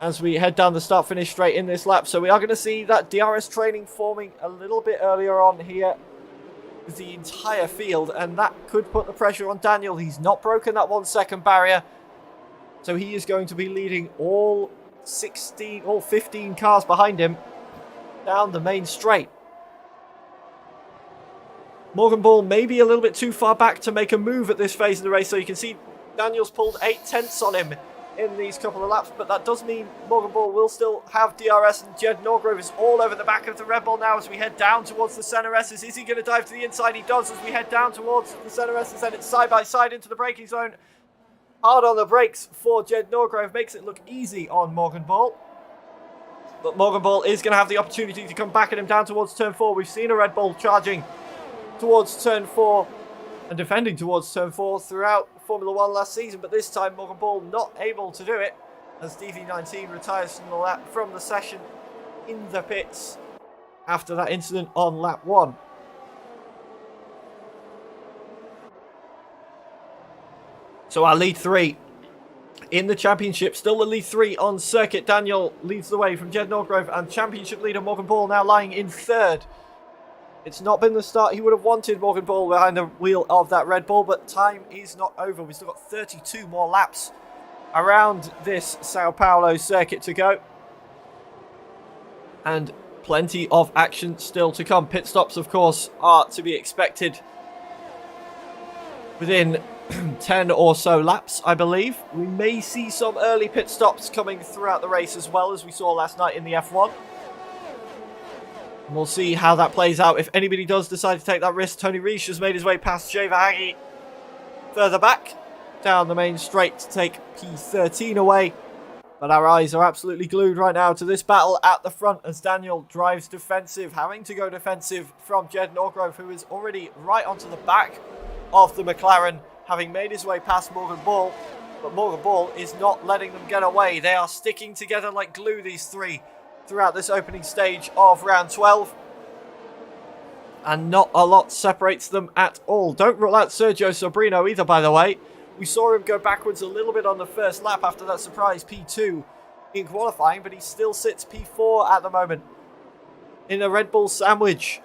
as we head down the start-finish straight in this lap. So we are going to see that DRS training forming a little bit earlier on here with the entire field, and that could put the pressure on Daniel. He's not broken that 1 second barrier, so he is going to be leading all 15 cars behind him down the main straight. Morgan Ball may be a little bit too far back to make a move at this phase of the race, so you can see Daniel's pulled 8 tenths on him in these couple of laps, but that does mean Morgan Ball will still have DRS, and Jed Norgrove is all over the back of the Red Bull now as we head down towards the centre S's. Is he going to dive to the inside? He does as we head down towards the centre S's, and it's side by side into the braking zone. Hard on the brakes for Jed Norgrove, makes it look easy on Morgan Ball. But Morgan Ball is going to have the opportunity to come back at him down towards turn 4. We've seen a Red Bull charging towards turn 4 and defending towards turn 4 throughout Formula 1 last season, but this time Morgan Ball not able to do it as DV19 retires from the session in the pits after that incident on lap 1. So our lead 3 in the championship, still the lead 3 on circuit. Daniel leads the way from Jed Norgrove, and championship leader Morgan Ball now lying in 3rd. It's not been the start he would have wanted, Morgan Ball behind the wheel of that Red Bull, but time is not over. We've still got 32 more laps around this Sao Paulo circuit to go. And plenty of action still to come. Pit stops, of course, are to be expected within 10 or so laps, I believe. We may see some early pit stops coming throughout the race as well, as we saw last night in the F1. And we'll see how that plays out. If anybody does decide to take that risk, Tony Reich has made his way past Jay Verhage further back down the main straight to take P13 away. But our eyes are absolutely glued right now to this battle at the front as Daniel drives defensive, having to go defensive from Jed Norgrove, who is already right onto the back of the McLaren, having made his way past Morgan Ball. But Morgan Ball is not letting them get away. They are sticking together like glue, these three, throughout this opening stage of round 12. And not a lot separates them at all. Don't rule out Sergio Sobrino either, by the way. We saw him go backwards a little bit on the first lap after that surprise P2 in qualifying, but he still sits P4 at the moment. In a Red Bull sandwich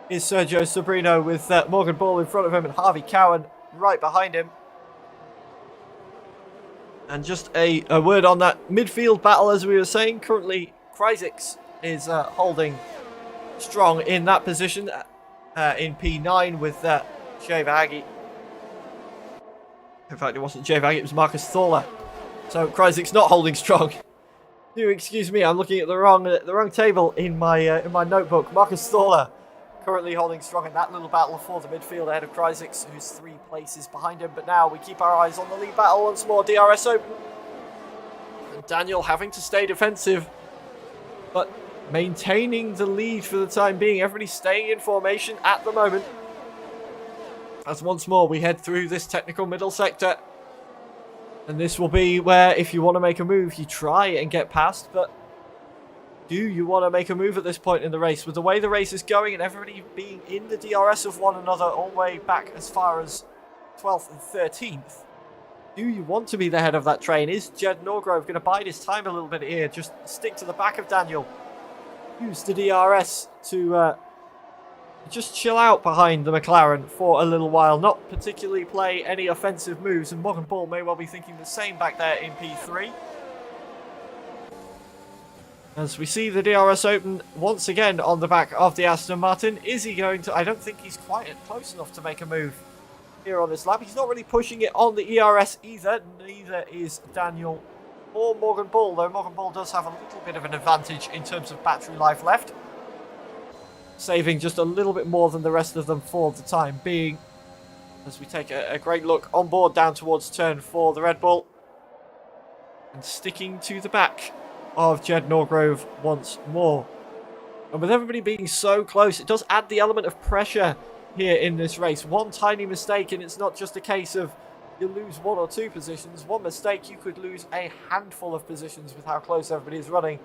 is Sergio Sobrino, with Morgan Ball in front of him and Harvey Cowan right behind him. And just a word on that midfield battle, as we were saying. Currently, Kreisix is holding strong in that position in P9 with Jay Verhage. In fact, it wasn't Jay Verhage, it was Marcus Thorler. So Kreisix not holding strong. Do excuse me, I'm looking at the wrong table in my notebook. Marcus Thorler currently holding strong in that little battle for the midfield ahead of Kreisix, who's 3 places behind him. But now we keep our eyes on the lead battle once more. DRS Open. And Daniel having to stay defensive, but maintaining the lead for the time being. Everybody staying in formation at the moment. As once more we head through this technical middle sector. And this will be where, if you want to make a move, you try and get past. But do you want to make a move at this point in the race? With the way the race is going and everybody being in the DRS of one another all the way back as far as 12th and 13th. Do you want to be the head of that train? Is Jed Norgrove going to bide his time a little bit here? Just stick to the back of Daniel. Use the DRS to just chill out behind the McLaren for a little while. Not particularly play any offensive moves. And Morgan Ball may well be thinking the same back there in P3. As we see the DRS Open once again on the back of the Aston Martin. Is he going to... I don't think he's quite close enough to make a move here on this lap. He's not really pushing it on the ERS either. Neither is Daniel or Morgan Ball, though Morgan Ball does have a little bit of an advantage in terms of battery life left, saving just a little bit more than the rest of them for the time being. As we take a great look on board down towards turn 4, the Red Bull, and sticking to the back of Jed Norgrove once more. And with everybody being so close, it does add the element of pressure here in this race. One tiny mistake and it's not just a case of you lose 1 or 2 positions. One mistake, you could lose a handful of positions with how close everybody is running.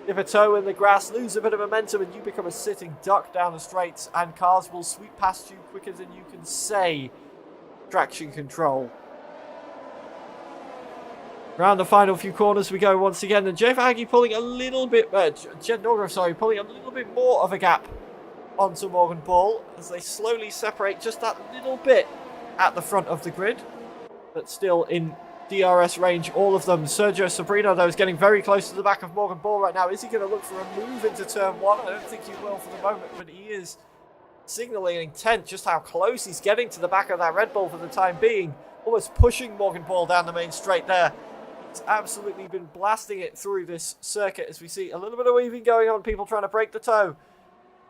Dip a toe in the grass, lose a bit of momentum, and you become a sitting duck down the straights, and cars will sweep past you quicker than you can say traction control. Round the final few corners we go once again, and Jay Verhage pulling a little bit, Jed Norgrove, sorry, pulling a little bit more of a gap onto Morgan Ball as they slowly separate just that little bit at the front of the grid, but still in DRS range, all of them. Sergio Sobrino, though, is getting very close to the back of Morgan Ball right now. Is he going to look for a move into turn 1? I don't think he will for the moment, but he is signaling intent just how close he's getting to the back of that Red Bull for the time being. Almost pushing Morgan Ball down the main straight there. He's absolutely been blasting it through this circuit as we see a little bit of weaving going on. People trying to break the toe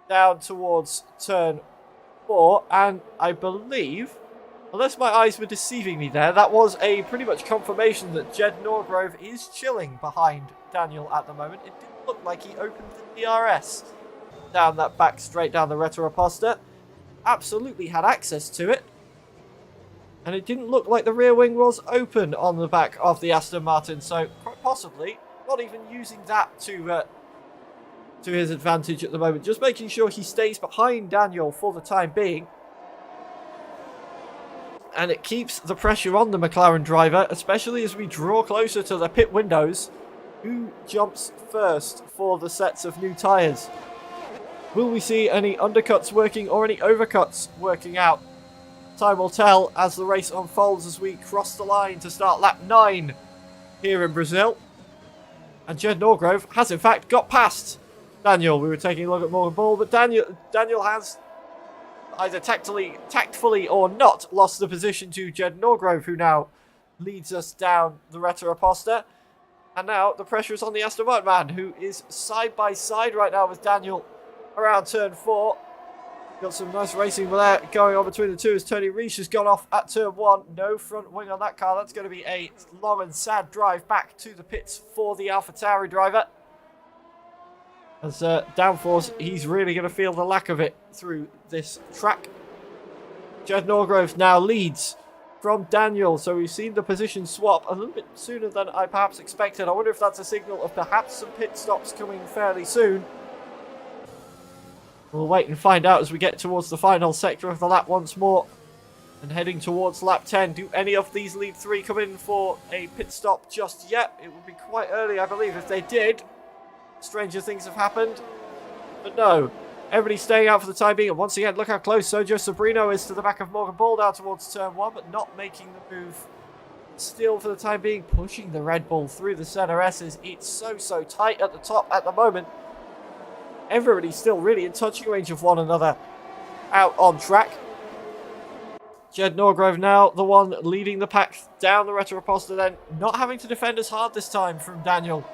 down towards turn 4. And I believe, unless my eyes were deceiving me there, that was a pretty much confirmation that Jed Norgrove is chilling behind Daniel at the moment. It didn't look like he opened the DRS down that back straight down the Retro Aposta. Absolutely had access to it. And it didn't look like the rear wing was open on the back of the Aston Martin, so quite possibly not even using that to his advantage at the moment. Just making sure he stays behind Daniel for the time being. And it keeps the pressure on the McLaren driver, especially as we draw closer to the pit windows. Who jumps first for the sets of new tyres? Will we see any undercuts working or any overcuts working out? Time will tell as the race unfolds as we cross the line to start lap 9 here in Brazil. And Jed Norgrove has in fact got past Daniel. We were taking a look at Morgan Ball, but Daniel has either tactfully or not lost the position to Jed Norgrove, who now leads us down the Retta Aposta. And now the pressure is on the Aston Martin man, who is side by side right now with Daniel around turn 4. Got some nice racing there going on between the two as Tony Reich has gone off at turn 1. No front wing on that car. That's going to be a long and sad drive back to the pits for the AlphaTauri driver. As downforce, he's really going to feel the lack of it through this track. Jed Norgrove now leads from Daniel, so we've seen the position swap a little bit sooner than I perhaps expected. I wonder if that's a signal of perhaps some pit stops coming fairly soon. We'll wait and find out as we get towards the final sector of the lap once more. And heading towards lap 10. Do any of these lead 3 come in for a pit stop just yet? It would be quite early, I believe. If they did, stranger things have happened. But no, everybody's staying out for the time being. And once again, look how close Sergio Sobrino is to the back of Morgan Ball down towards turn 1, but not making the move. Still, for the time being, pushing the Red Bull through the center S's. It's so tight at the top at the moment. Everybody's still really in touching range of one another out on track. Jed Norgrove now the one leading the pack down the Retta Aposta, then not having to defend as hard this time from Daniel.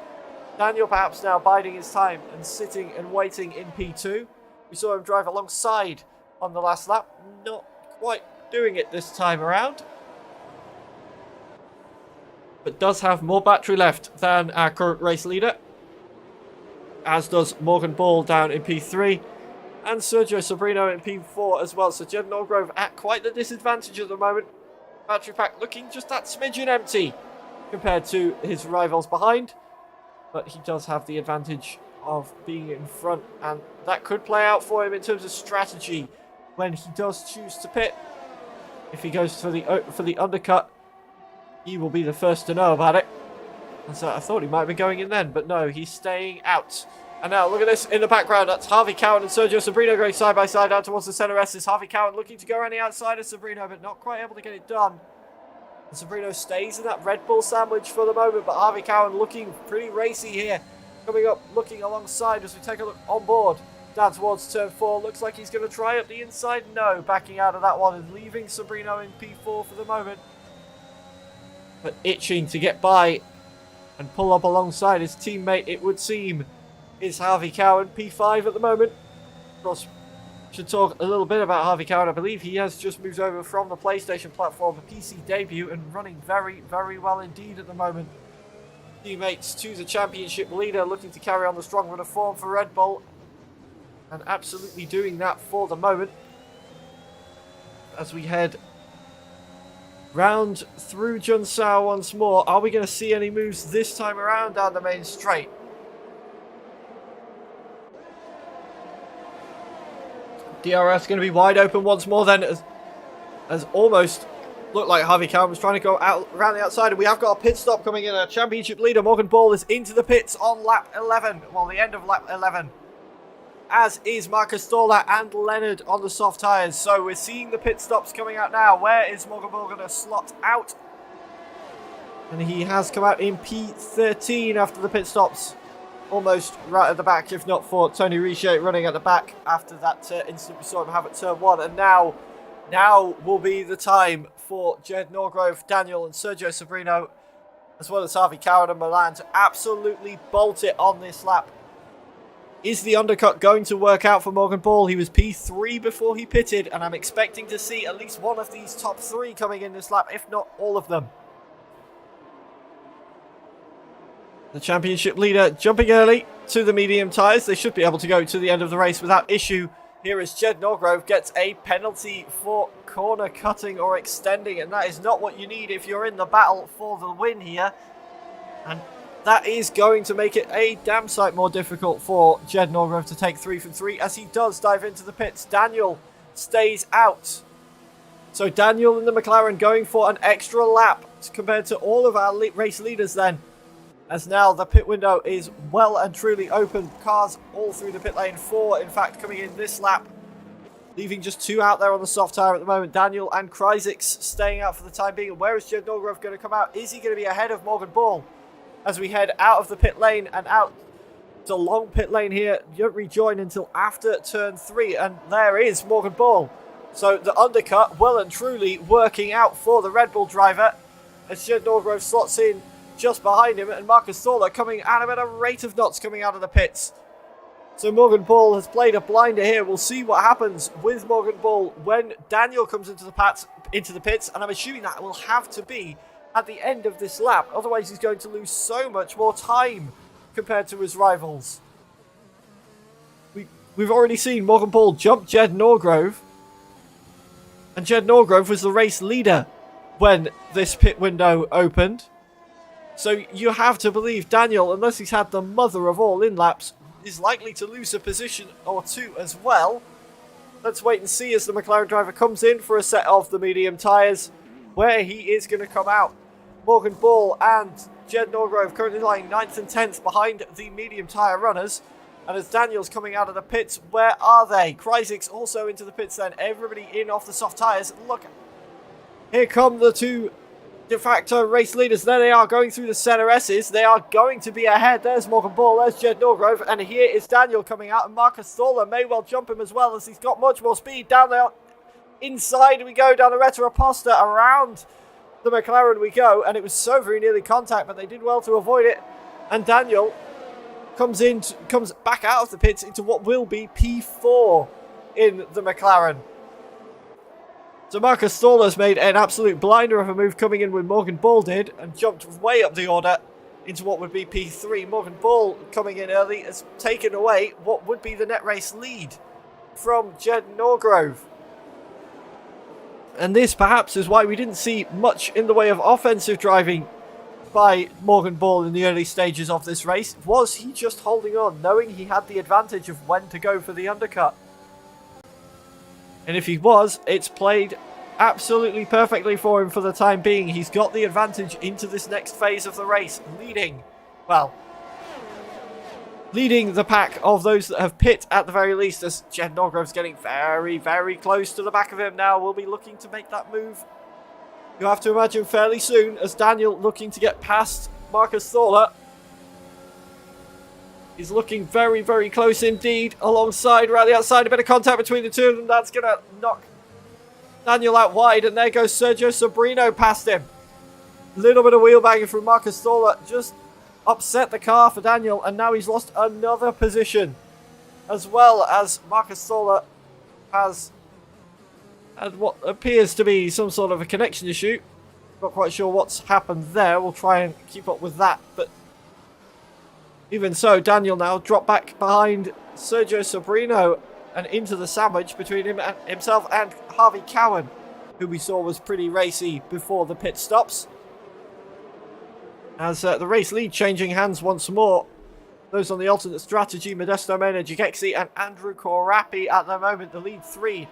Daniel perhaps now biding his time and sitting and waiting in P2. We saw him drive alongside on the last lap, not quite doing it this time around. But does have more battery left than our current race leader. As does Morgan Ball down in P3. And Sergio Sobrino in P4 as well. So Jed Norgrove at quite the disadvantage at the moment. Battery pack looking just that smidgen empty compared to his rivals behind. But he does have the advantage of being in front. And that could play out for him in terms of strategy when he does choose to pit. If he goes for the undercut, he will be the first to know about it. And so I thought he might be going in then, but no, he's staying out. And now look at this in the background. That's Harvey Cowan and Sergio Sobrino going side by side out towards the center S's. Harvey Cowan looking to go around the outside of Sobrino, but not quite able to get it done. And Sobrino stays in that Red Bull sandwich for the moment, but Harvey Cowan looking pretty racy here. Coming up, looking alongside as we take a look on board. Down towards turn 4. Looks like he's going to try up the inside. No, backing out of that one and leaving Sobrino in P4 for the moment. But itching to get by and pull up alongside his teammate, it would seem, is Harvey Cowan, P5 at the moment. Of course, should talk a little bit about Harvey Cowan. I believe he has just moved over from the PlayStation platform for PC debut and running very well indeed at the moment. Teammates to the championship leader, looking to carry on the strong run of form for Red Bull. And absolutely doing that for the moment. As we head round through Junsao once more. Are we going to see any moves this time around down the main straight? DRS going to be wide open once more then, as almost looked like Harvey Cowan was trying to go out around the outside, and we have got a pit stop coming in. A championship leader, Morgan Ball, is into the pits on lap 11, well, the end of lap 11. As is Marcus Stoller and Leonard on the soft tyres. So we're seeing the pit stops coming out now. Where is Morgan Ball going to slot out? And he has come out in P13 after the pit stops. Almost right at the back, if not for Tony Richer running at the back after that incident we saw him have at turn 1. And now will be the time for Jed Norgrove, Daniel and Sergio Sobrino, as well as Harvey Cowan and Milan, to absolutely bolt it on this lap. Is the undercut going to work out for Morgan Ball? He was P3 before he pitted, and I'm expecting to see at least one of these top 3 coming in this lap, if not all of them. The championship leader jumping early to the medium tyres. They should be able to go to the end of the race without issue. here as Jed Norgrove gets a penalty for corner cutting or extending, and that is not what you need if you're in the battle for the win here. And that is going to make it a damn sight more difficult for Jed Norgrove to take 3 from 3 as he does dive into the pits. Daniel stays out. So Daniel and the McLaren going for an extra lap compared to all of our race leaders then. As now the pit window is well and truly open. Cars all through the pit lane. 4, in fact, coming in this lap. Leaving just 2 out there on the soft tyre at the moment. Daniel and Kryzix staying out for the time being. And where is Jed Norgrove going to come out? Is he going to be ahead of Morgan Ball? As we head out of the pit lane and out the long pit lane here. You don't rejoin until after turn 3. And there is Morgan Ball. So the undercut well and truly working out for the Red Bull driver. As Jed Norgrove slots in just behind him, and Marcus Thorler coming at him at a rate of knots coming out of the pits. So Morgan Ball has played a blinder here. We'll see what happens with Morgan Ball when Daniel comes into the pits, and I'm assuming that will have to be at the end of this lap. Otherwise, he's going to lose so much more time compared to his rivals. We've already seen Morgan Ball jump Jed Norgrove, and Jed Norgrove was the race leader when this pit window opened. So you have to believe Daniel, unless he's had the mother of all in-laps, is likely to lose a position or 2 as well. Let's wait and see as the McLaren driver comes in for a set of the medium tyres, where he is going to come out. Morgan Ball and Jed Norgrove currently lying 9th and 10th behind the medium tyre runners. And as Daniel's coming out of the pits, where are they? Kryzix also into the pits then. Everybody in off the soft tyres. Look, here come the 2 de facto race leaders. There they are going through the center S's. They are going to be ahead. There's Morgan Ball, there's Jed Norgrove, and here is Daniel coming out, and Marcus Thorler may well jump him as well as he's got much more speed. Down there, inside we go, down the Retta Aposta, around the McLaren we go, and it was so very nearly contact, but they did well to avoid it. And Daniel comes back out of the pits into what will be P4 in the McLaren. So Marcus Thorler's made an absolute blinder of a move coming in when Morgan Ball did and jumped way up the order into what would be P3. Morgan Ball coming in early has taken away what would be the net race lead from Jed Norgrove. And this perhaps is why we didn't see much in the way of offensive driving by Morgan Ball in the early stages of this race. Was he just holding on, knowing he had the advantage of when to go for the undercut? And if he was, it's played absolutely perfectly for him for the time being. He's got the advantage into this next phase of the race, leading the pack of those that have pit at the very least, as Jed Norgrove's getting very, very close to the back of him now. We'll be looking to make that move, you have to imagine, fairly soon, as Daniel looking to get past Marcus Thorler. He's looking very, very close indeed. Alongside, right the outside, a bit of contact between the two of them. That's going to knock Daniel out wide. And there goes Sergio Sobrino past him. A little bit of wheel banging from Marcus Thorler. Just upset the car for Daniel. And now he's lost another position. As well as Marcus Thorler has had what appears to be some sort of a connection issue. Not quite sure what's happened there. We'll try and keep up with that. But even so, Daniel now dropped back behind Sergio Sobrino and into the sandwich between himself and Harvey Cowan, who we saw was pretty racy before the pit stops. As the race lead changing hands once more. Those on the alternate strategy, Modesto Mena, Jigexi and Andrew Korapi at the moment, the lead 3.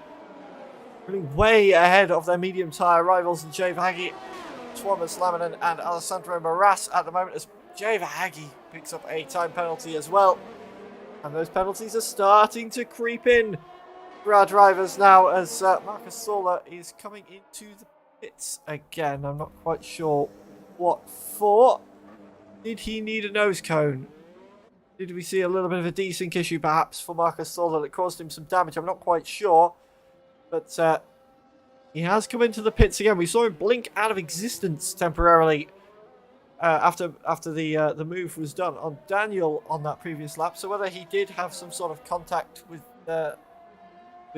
Running way ahead of their medium tyre rivals, and Jay Vahagi, Thomas Laminen and Alessandro Moras at the moment, as Jay Vahagi picks up a time penalty as well. And those penalties are starting to creep in for our drivers now, as Marcus Thorler is coming into the pits again. I'm not quite sure what for. Did he need a nose cone? Did we see a little bit of a desync issue perhaps for Marcus Thorler that caused him some damage? I'm not quite sure. But he has come into the pits again. We saw him blink out of existence temporarily after the move was done on Daniel on that previous lap. So whether he did have some sort of contact with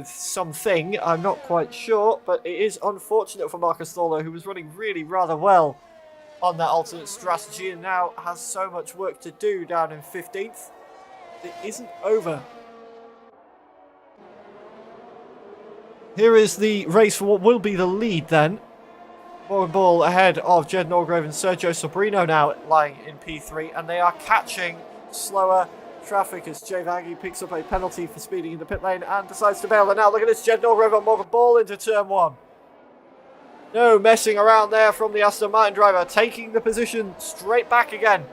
something, I'm not quite sure. But it is unfortunate for Marcus Thorler, who was running really rather well on that alternate strategy and now has so much work to do down in 15th. It isn't over. Here is the race for what will be the lead then. Morgan Ball ahead of Jed Norgrove and Sergio Sobrino now lying in P3, and they are catching slower traffic as Jay Vaggy picks up a penalty for speeding in the pit lane and decides to bail. And now look at this, Jed Norgrove and Morgan Ball into turn 1. No messing around there from the Aston Martin driver, taking the position straight back again.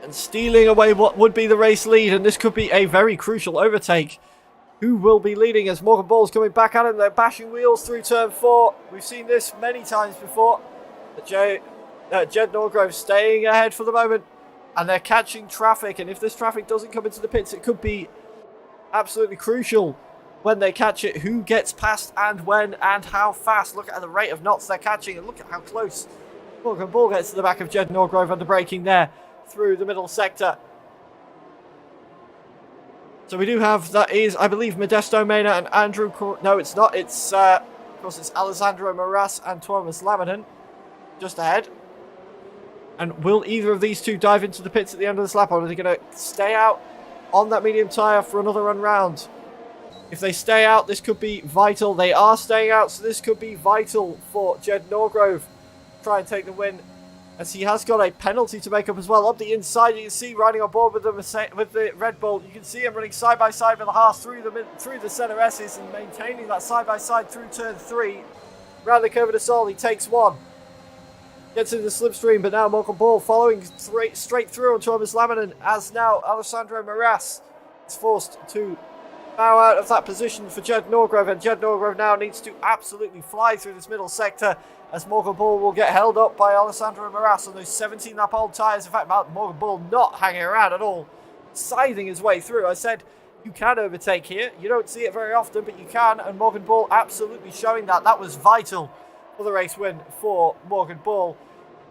And stealing away what would be the race lead, and this could be a very crucial overtake. Who will be leading as Morgan Ball's coming back at him? They're bashing wheels through turn 4. We've seen this many times before. Jed Norgrove staying ahead for the moment, and they're catching traffic, and if this traffic doesn't come into the pits, it could be absolutely crucial when they catch it, who gets past and when and how fast. Look at the rate of knots they're catching, and look at how close Morgan Ball gets to the back of Jed Norgrove under braking there through the middle sector. So we do have, that is, I believe, Modesto Mena and Andrew no, it's not. It's, of course, it's Alessandro Moras and Thomas Laminen just ahead. And will either of these two dive into the pits at the end of this lap, or are they going to stay out on that medium tyre for another run round? If they stay out, this could be vital. They are staying out, so this could be vital for Jed Norgrove to try and take the win, as he has got a penalty to make up as well. Up the inside, you can see riding on board with the Red Bull. You can see him running side by side with the Haas through the centre S's and maintaining that side by side through turn 3. Round the curve of the Sol, he takes one. Gets into the slipstream, but now Morgan Ball following straight through on Thomas Laminen, as now Alessandro Moras is forced to bow out of that position for Jed Norgrove, and Jed Norgrove now needs to absolutely fly through this middle sector, as Morgan Ball will get held up by Alessandro Moras on those 17 lap old tyres. In fact, Morgan Ball not hanging around at all, scything his way through. I said you can overtake here. You don't see it very often, but you can, and Morgan Ball absolutely showing that. That was vital for the race win for Morgan Ball.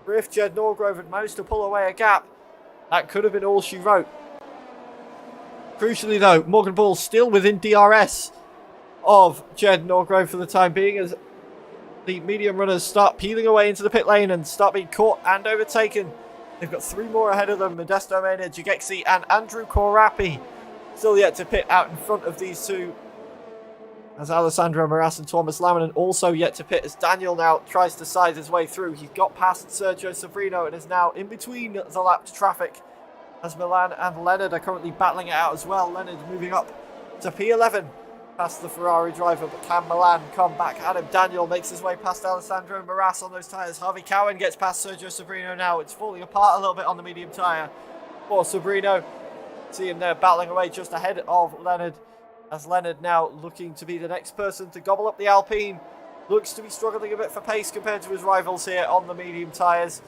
For if Jed Norgrove had managed to pull away a gap, that could have been all she wrote. Crucially though, Morgan Ball still within DRS of Jed Norgrove for the time being, as the medium runners start peeling away into the pit lane and start being caught and overtaken. They've got 3 more ahead of them, Modesto Mena, Jagexi and Andrew Korapi still yet to pit out in front of these two, as Alessandro Moras and Thomas Laminen also yet to pit, as Daniel now tries to side his way through. He's got past Sergio Sobrino and is now in between the lapped traffic, as Milan and Leonard are currently battling it out as well. Leonard moving up to P11 past the Ferrari driver, but can Milan come back at him? Daniel makes his way past Alessandro Moras on those tyres. Harvey Cowan gets past Sergio Sobrino now. It's falling apart a little bit on the medium tyre for Sobrino. See him there battling away just ahead of Leonard, as Leonard now looking to be the next person to gobble up the Alpine. Looks to be struggling a bit for pace compared to his rivals here on the medium tyres.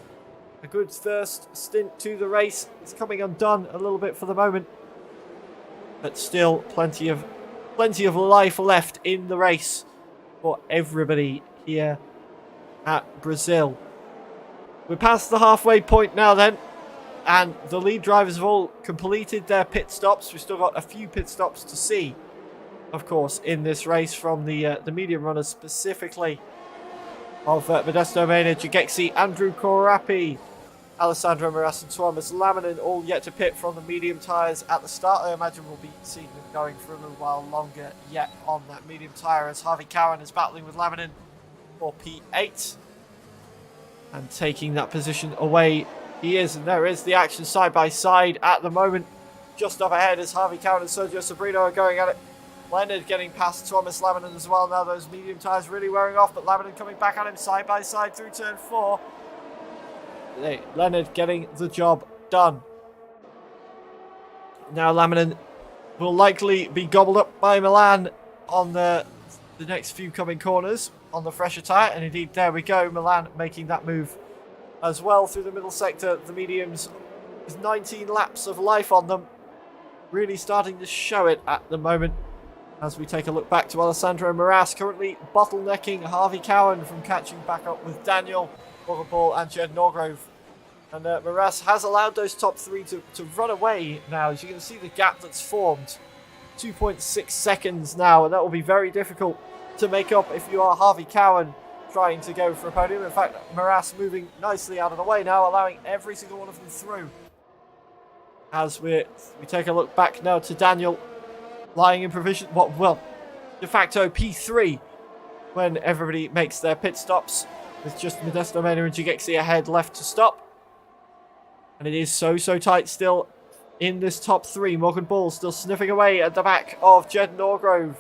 A good first stint to the race is coming undone a little bit for the moment, but still plenty of life left in the race for everybody here at Brazil. We're past the halfway point now then, and the lead drivers have all completed their pit stops. We've still got a few pit stops to see, of course, in this race from the medium runners, specifically of Modesto Mena, Jagexi, Andrew Korapi, Alessandro Moras and Thomas Laminen, all yet to pit from the medium tyres at the start. I imagine we'll be seeing them going for a little while longer yet on that medium tyre, as Harvey Cowan is battling with Laminen for P8 and taking that position away. He is, and there is the action side by side at the moment, just up ahead as Harvey Cowan and Sergio Sobrino are going at it. Leonard getting past Thomas Laminen as well. Now those medium tyres really wearing off, but Laminen coming back at him side by side through turn 4. Leonard getting the job done. Now Laminen will likely be gobbled up by Milan on the next few coming corners on the fresher tyre, and indeed there we go, Milan making that move as well through the middle sector. The mediums with 19 laps of life on them, really starting to show it at the moment, as we take a look back to Alessandro Moras currently bottlenecking Harvey Cowan from catching back up with Daniel, Morgan Ball and Jed Norgrove. And Moras has allowed those top 3 to run away now. As you can see the gap that's formed, 2.6 seconds now, and that will be very difficult to make up if you are Harvey Cowan trying to go for a podium. In fact, Moras moving nicely out of the way now, allowing every single one of them through. As we take a look back now to Daniel, lying in provision. Well, de facto P3 when everybody makes their pit stops with just Modesto Mena and Jigexi ahead left to stop. And it is so tight still in this top three. Morgan Ball still sniffing away at the back of Jed Norgrove,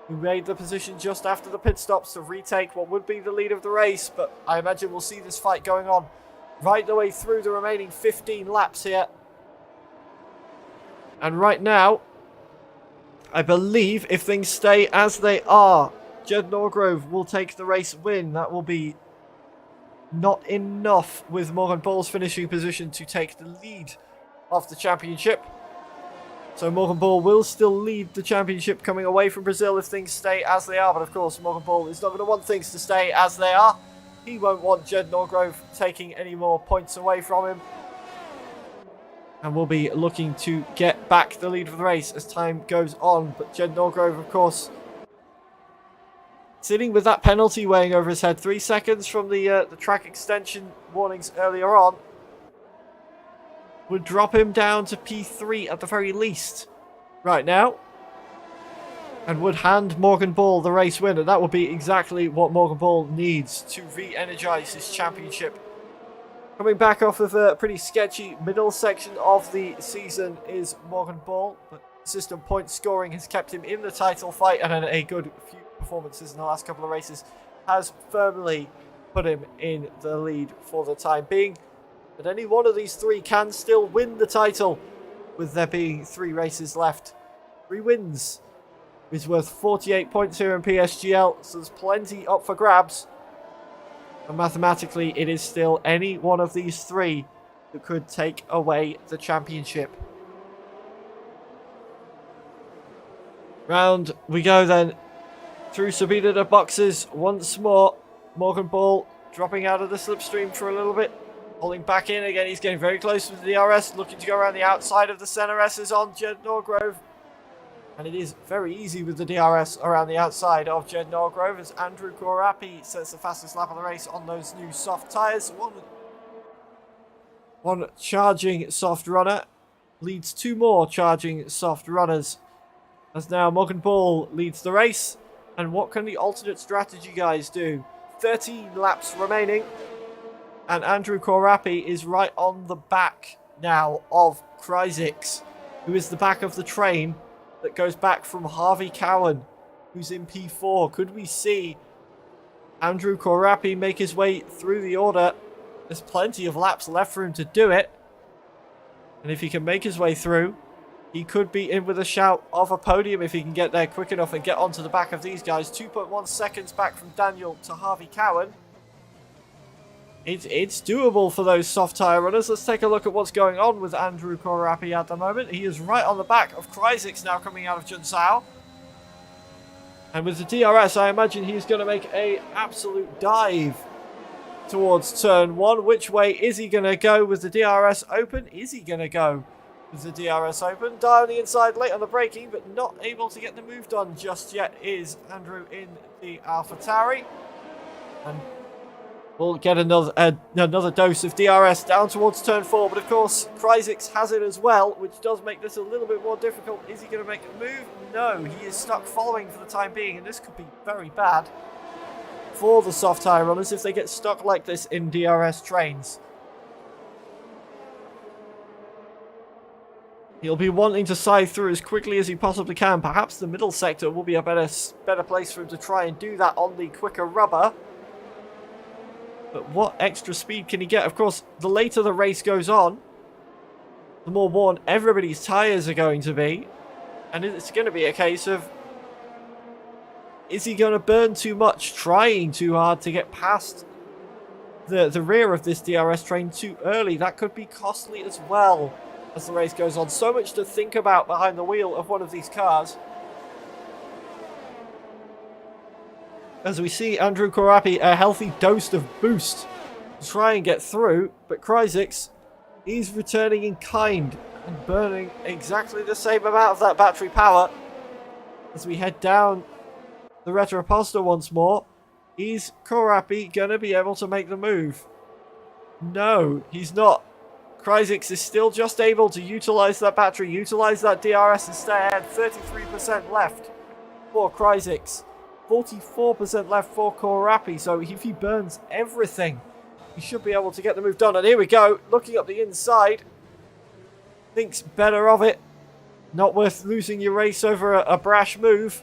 who made the position just after the pit stops to retake what would be the lead of the race. But I imagine we'll see this fight going on right the way through the remaining 15 laps here. And right now, I believe if things stay as they are, Jed Norgrove will take the race win. That will be not enough with Morgan Ball's finishing position to take the lead of the championship. So Morgan Ball will still lead the championship coming away from Brazil if things stay as they are. But of course, Morgan Ball is not going to want things to stay as they are. He won't want Jed Norgrove taking any more points away from him. And we'll be looking to get back the lead of the race as time goes on. But Jed Norgrove, of course, sitting with that penalty weighing over his head. 3 seconds from the track extension warnings earlier on would drop him down to P3 at the very least right now. And would hand Morgan Ball the race win. And that would be exactly what Morgan Ball needs to re-energize his championship. Coming back off of a pretty sketchy middle section of the season is Morgan Ball. But system point scoring has kept him in the title fight, and a good few performances in the last couple of races has firmly put him in the lead for the time being. But any one of these three can still win the title, with there being 3 races left. 3 wins is worth 48 points here in PSGL, so there's plenty up for grabs. And mathematically, it is still any one of these 3 that could take away the championship. Round we go then through Sabina de boxes once more. Morgan Ball dropping out of the slipstream for a little bit. Pulling back in again. He's getting very close with the DRS. Looking to go around the outside of the center S is on Jed Norgrove. And it is very easy with the DRS around the outside of Jed Norgrove as Andrew Korapi sets the fastest lap of the race on those new soft tyres. One charging soft runner leads 2 more charging soft runners. As now Morgan Ball leads the race. And what can the alternate strategy guys do? 13 laps remaining. And Andrew Korapi is right on the back now of Kryzix, who is the back of the train that goes back from Harvey Cowan, who's in P4. Could we see Andrew Korapi make his way through the order? There's plenty of laps left for him to do it. And if he can make his way through, he could be in with a shout of a podium if he can get there quick enough and get onto the back of these guys. 2.1 seconds back from Daniel to Harvey Cowan. It's doable for those soft tyre runners. Let's take a look at what's going on with Andrew Korapi at the moment. He is right on the back of Kryzix now coming out of Junsao. And with the DRS, I imagine he's going to make an absolute dive towards turn 1. Which way is he going to go with the DRS open? Is he going to go with the DRS open? Die on the inside, late on the braking, but not able to get the move done just yet is Andrew in the AlphaTauri. And we'll get another dose of DRS down towards turn 4. But of course, Kryzix has it as well, which does make this a little bit more difficult. Is he going to make a move? No, he is stuck following for the time being. And this could be very bad for the soft tyre runners if they get stuck like this in DRS trains. He'll be wanting to scythe through as quickly as he possibly can. Perhaps the middle sector will be a better place for him to try and do that on the quicker rubber. But what extra speed can he get? Of course, the later the race goes on, the more worn everybody's tyres are going to be. And it's going to be a case of, is he going to burn too much, trying too hard to get past the rear of this DRS train too early? That could be costly as well as the race goes on. So much to think about behind the wheel of one of these cars. As we see Andrew Korapi, a healthy dose of boost to try and get through. But Kryzix, he's returning in kind and burning exactly the same amount of that battery power. As we head down the Retroposta once more, is Korapi going to be able to make the move? No, he's not. Kryzix is still just able to utilize that battery, utilize that DRS and stay ahead. 33% left for Kryzix. 44% left for Korapi. So if he burns everything, he should be able to get the move done. And here we go, looking up the inside. Thinks better of it. Not worth losing your race over a brash move.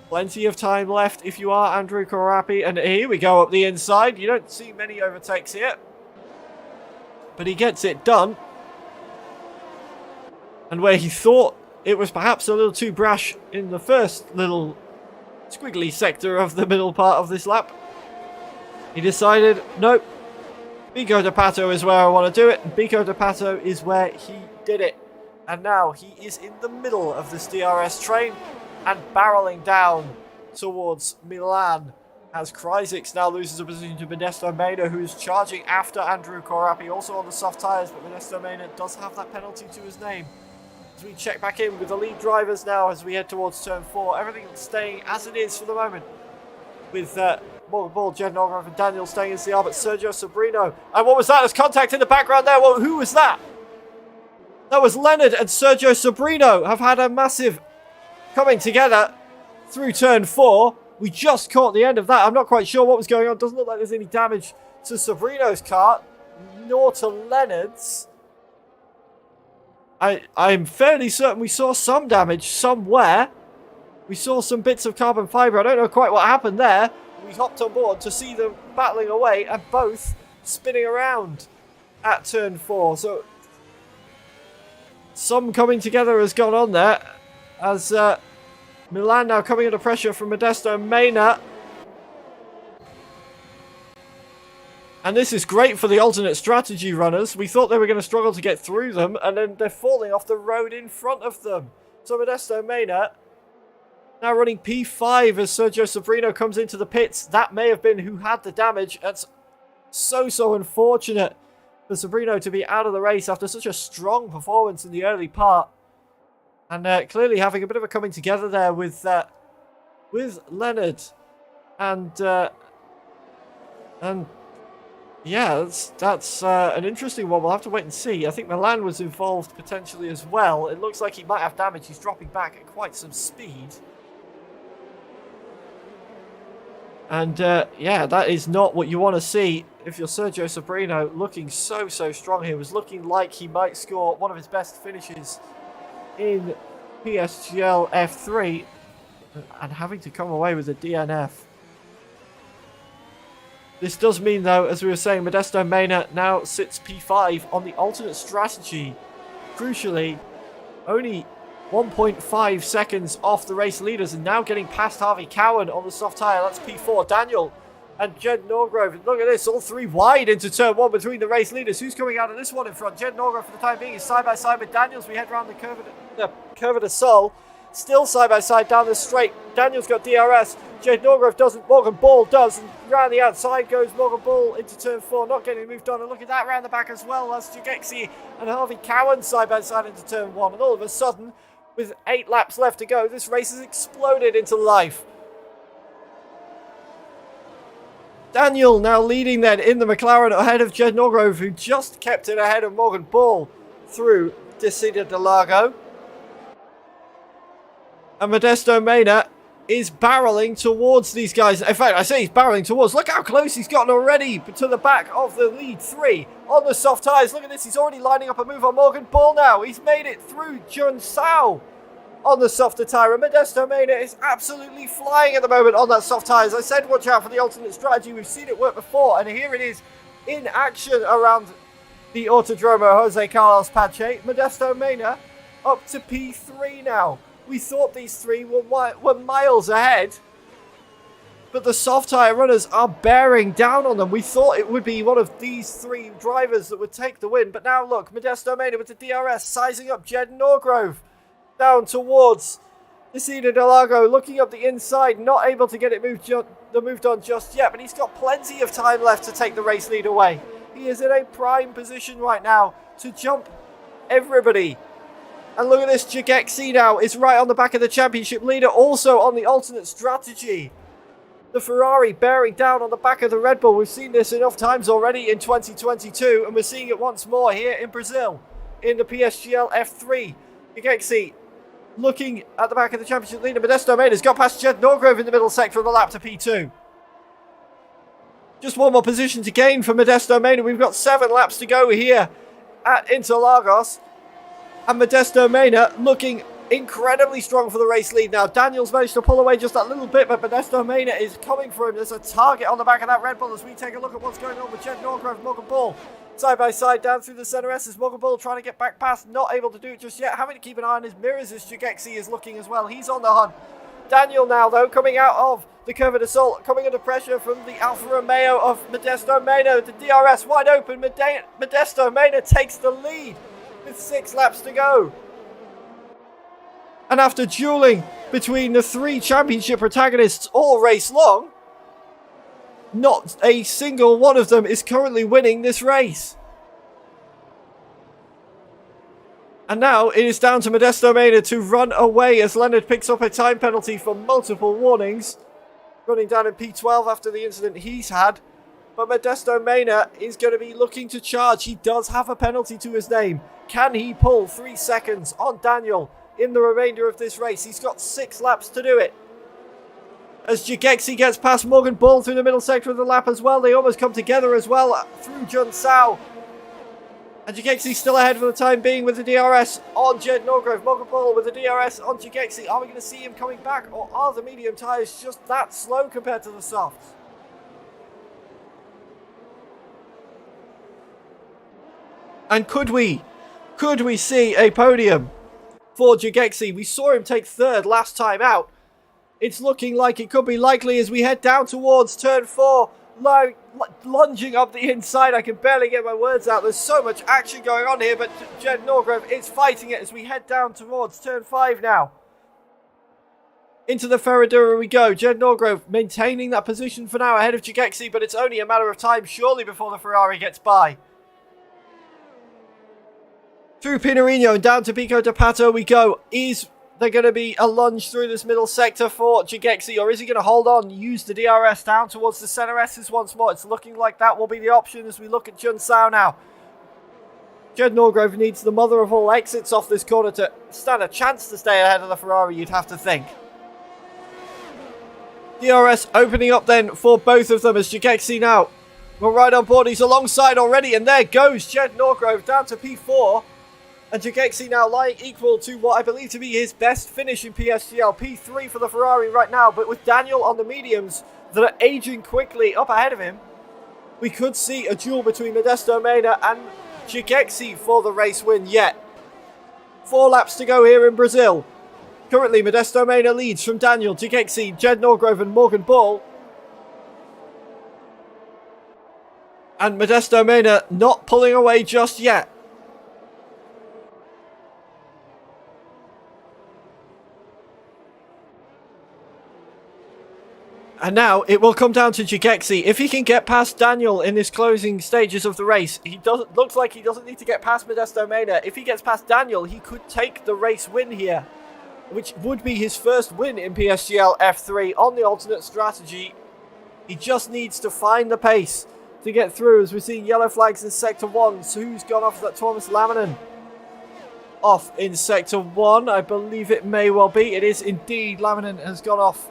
Plenty of time left if you are Andrew Korapi. And here we go up the inside. You don't see many overtakes here, but he gets it done. And where he thought it was perhaps a little too brash in the first little squiggly sector of the middle part of this lap, he decided, nope, Bico de Pato is where I want to do it. And Bico de Pato is where he did it. And now he is in the middle of this DRS train and barreling down towards Milan, as Kryzix now loses a position to Modesto Mena, who is charging after Andrew Korapi, also on the soft tyres, but Modesto Mena does have that penalty to his name. As we check back in with the lead drivers now as we head towards turn 4, everything staying as it is for the moment, with Morgan Ball, Jed Norgrove and Daniel staying in CR, but Sergio Sobrino, and what was that? There's contact in the background there. Well, who was that? That was Leonard and Sergio Sobrino have had a massive coming together through turn 4. We just caught the end of that. I'm not quite sure what was going on. Doesn't look like there's any damage to Sobrino's car, nor to Leonard's. I'm fairly certain we saw some damage somewhere. We saw some bits of carbon fibre. I don't know quite what happened there. We hopped on board to see them battling away and both spinning around at turn 4. So some coming together has gone on there, as Milan now coming under pressure from Modesto Mena. And this is great for the alternate strategy runners. We thought they were going to struggle to get through them, and then they're falling off the road in front of them. So Modesto Mena now running P5 as Sergio Sobrino comes into the pits. That may have been who had the damage. That's so unfortunate for Sobrino to be out of the race after such a strong performance in the early part. And clearly having a bit of a coming together there with Leonard. And yeah, that's an interesting one. We'll have to wait and see. I think Milan was involved potentially as well. It looks like he might have damage. He's dropping back at quite some speed. And yeah, that is not what you want to see if you're Sergio Sobrino, looking so strong here. Was looking like he might score one of his best finishes in PSGL F3, and having to come away with a DNF. This does mean, though, as we were saying, Modesto Mena now sits P5 on the alternate strategy. Crucially, only 1.5 seconds off the race leaders, and now getting past Harvey Cowan on the soft tyre. That's P4. Daniel and Jed Norgrove. Look at this, all three wide into turn 1 between the race leaders. Who's coming out of this one in front? Jed Norgrove, for the time being, is side by side with Daniels. We head around the Curve de Sol. Still side by side down the straight. Daniels got DRS. Jed Norgrove doesn't. Morgan Ball does. And round the outside goes Morgan Ball into turn 4. Not getting moved on. And look at that round the back as well. That's Jagexi and Harvey Cowan side by side into turn 1. And all of a sudden, with 8 laps left to go, this race has exploded into life. Daniel now leading then in the McLaren ahead of Jed Norgrove, who just kept it ahead of Morgan Ball through Descida de Lago. And Modesto Mena is barreling towards these guys. In fact, I say he's barreling towards. Look how close he's gotten already to the back of the lead 3 on the soft tyres. Look at this. He's already lining up a move on Morgan Ball now. He's made it through Jun Sao on the softer tyre. And Modesto Mena is absolutely flying at the moment on that soft tyre. As I said, watch out for the alternate strategy. We've seen it work before. And here it is in action around the Autodromo Jose Carlos Pache. Modesto Mena up to P3 now. We thought these three were miles ahead, but the soft tyre runners are bearing down on them. We thought it would be one of these 3 drivers that would take the win, but now look, Modesto Mena with the DRS sizing up Jed Norgrove down towards Descida de Lago, looking up the inside, not able to get it moved on just yet, but he's got plenty of time left to take the race lead away. He is in a prime position right now to jump everybody. And look at this, Jagexi now is right on the back of the championship leader, also on the alternate strategy. The Ferrari bearing down on the back of the Red Bull. We've seen this enough times already in 2022, and we're seeing it once more here in Brazil in the PSGL F3. Jagexi looking at the back of the championship leader. Modesto Mena's got past Jed Norgrove in the middle sector of the lap to P2. Just one more position to gain for Modesto Mena. We've got 7 laps to go here at Interlagos. And Modesto Mena looking incredibly strong for the race lead now. Daniel's managed to pull away just that little bit, but Modesto Mena is coming for him. There's a target on the back of that Red Bull as we take a look at what's going on with Jed Norgrove and Morgan Ball. Side by side down through the center S is Morgan Ball trying to get back past, not able to do it just yet. Having to keep an eye on his mirrors as Jagexi is looking as well. He's on the hunt. Daniel now, though, coming out of the curve of assault, coming under pressure from the Alfa Romeo of Modesto Mena. The DRS wide open. Modesto Mena takes the lead with 6 laps to go. And after dueling between the 3 championship protagonists all race long, not a single one of them is currently winning this race. And now it is down to Modesto Mena to run away as Leonard picks up a time penalty for multiple warnings. Running down in P12 after the incident he's had. But Modesto Mena is going to be looking to charge. He does have a penalty to his name. Can he pull 3 seconds on Daniel in the remainder of this race? He's got 6 laps to do it. As Jagexi gets past Morgan Ball through the middle sector of the lap as well. They almost come together as well through Jun Sao. And Jagexi still ahead for the time being with the DRS on Jed Norgrove. Morgan Ball with the DRS on Jagexi. Are we going to see him coming back, or are the medium tyres just that slow compared to the softs? And could we see a podium for Jagexi? We saw him take 3rd last time out. It's looking like it could be likely as we head down towards turn 4. Lunging up the inside. I can barely get my words out. There's so much action going on here, but Jed Norgrove is fighting it as we head down towards turn 5 now. Into the Ferradura we go. Jed Norgrove maintaining that position for now ahead of Jagexi, but it's only a matter of time surely before the Ferrari gets by. Through Pinarino and down to Pico de Pato we go. Is there going to be a lunge through this middle sector for Jagexi, or is he going to hold on, use the DRS down towards the center S's once more? It's looking like that will be the option as we look at Jun Sao now. Jed Norgrove needs the mother of all exits off this corner to stand a chance to stay ahead of the Ferrari, you'd have to think. DRS opening up then for both of them as Jagexi now. We're right on board, he's alongside already, and there goes Jed Norgrove down to P4. And Jagexi now lying equal to what I believe to be his best finish in PSGL. P3 for the Ferrari right now, but with Daniel on the mediums that are aging quickly up ahead of him, we could see a duel between Modesto Mena and Jagexi for the race win yet. 4 laps to go here in Brazil. Currently, Modesto Mena leads from Daniel, Jagexi, Jed Norgrove and Morgan Ball. And Modesto Mena not pulling away just yet. And now it will come down to Jagexi. If he can get past Daniel in this closing stages of the race, looks like he doesn't need to get past Modesto Mena. If he gets past Daniel, he could take the race win here, which would be his first win in PSGL F3 on the alternate strategy. He just needs to find the pace to get through as we're seeing yellow flags in Sector 1. So who's gone off? Is that Thomas Laminen? Off in Sector 1, I believe it may well be. It is indeed. Laminen has gone off.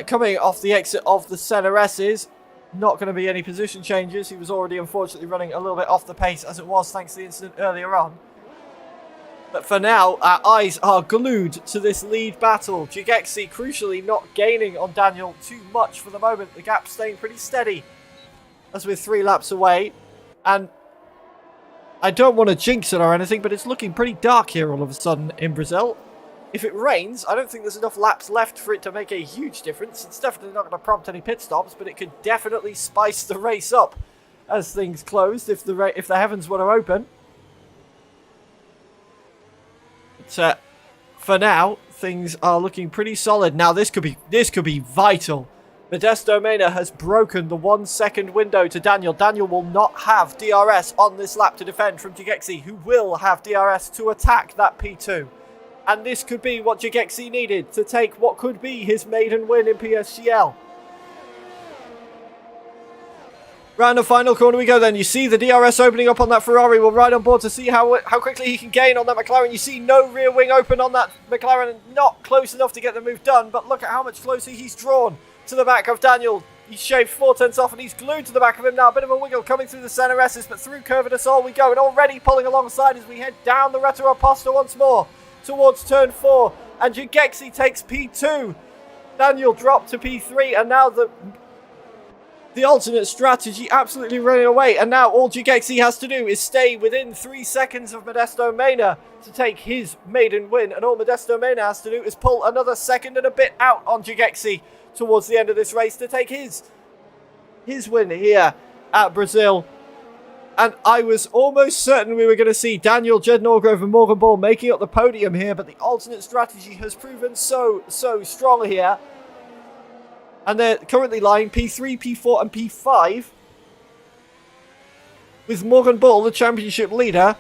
Coming off the exit of the center S's, not going to be any position changes. He was already unfortunately running a little bit off the pace as it was thanks to the incident earlier on. But for now, our eyes are glued to this lead battle. Jagexi crucially not gaining on Daniel too much for the moment. The gap staying pretty steady as we're 3 laps away. And I don't want to jinx it or anything, but it's looking pretty dark here all of a sudden in Brazil. If it rains, I don't think there's enough laps left for it to make a huge difference. It's definitely not going to prompt any pit stops, but it could definitely spice the race up as things closed if the heavens were to open. But for now, things are looking pretty solid. Now this could be vital. Modesto Mena has broken the 1 second window to Daniel. Daniel will not have DRS on this lap to defend from Jagexi, who will have DRS to attack that P2. And this could be what Jagexi needed to take what could be his maiden win in PSGL. Round the final corner we go then. You see the DRS opening up on that Ferrari. We'll ride on board to see how quickly he can gain on that McLaren. You see no rear wing open on that McLaren. Not close enough to get the move done, but look at how much closer he's drawn to the back of Daniel. He's shaved 4/10 off and he's glued to the back of him now. A bit of a wiggle coming through the center S's, but through Curve de Sol we go. And already pulling alongside as we head down the Retro Aposta once more towards turn 4. And Jagexi takes P2. Daniel dropped to P3 and now the alternate strategy absolutely running away, and now all Jagexi has to do is stay within 3 seconds of Modesto Mena to take his maiden win, and all Modesto Mena has to do is pull another second and a bit out on Jagexi towards the end of this race to take his win here at Brazil. And I was almost certain we were going to see Daniel, Jed Norgrove and Morgan Ball making up the podium here, but the alternate strategy has proven so strong here. And they're currently lying P3, P4 and P5. With Morgan Bull, the championship leader,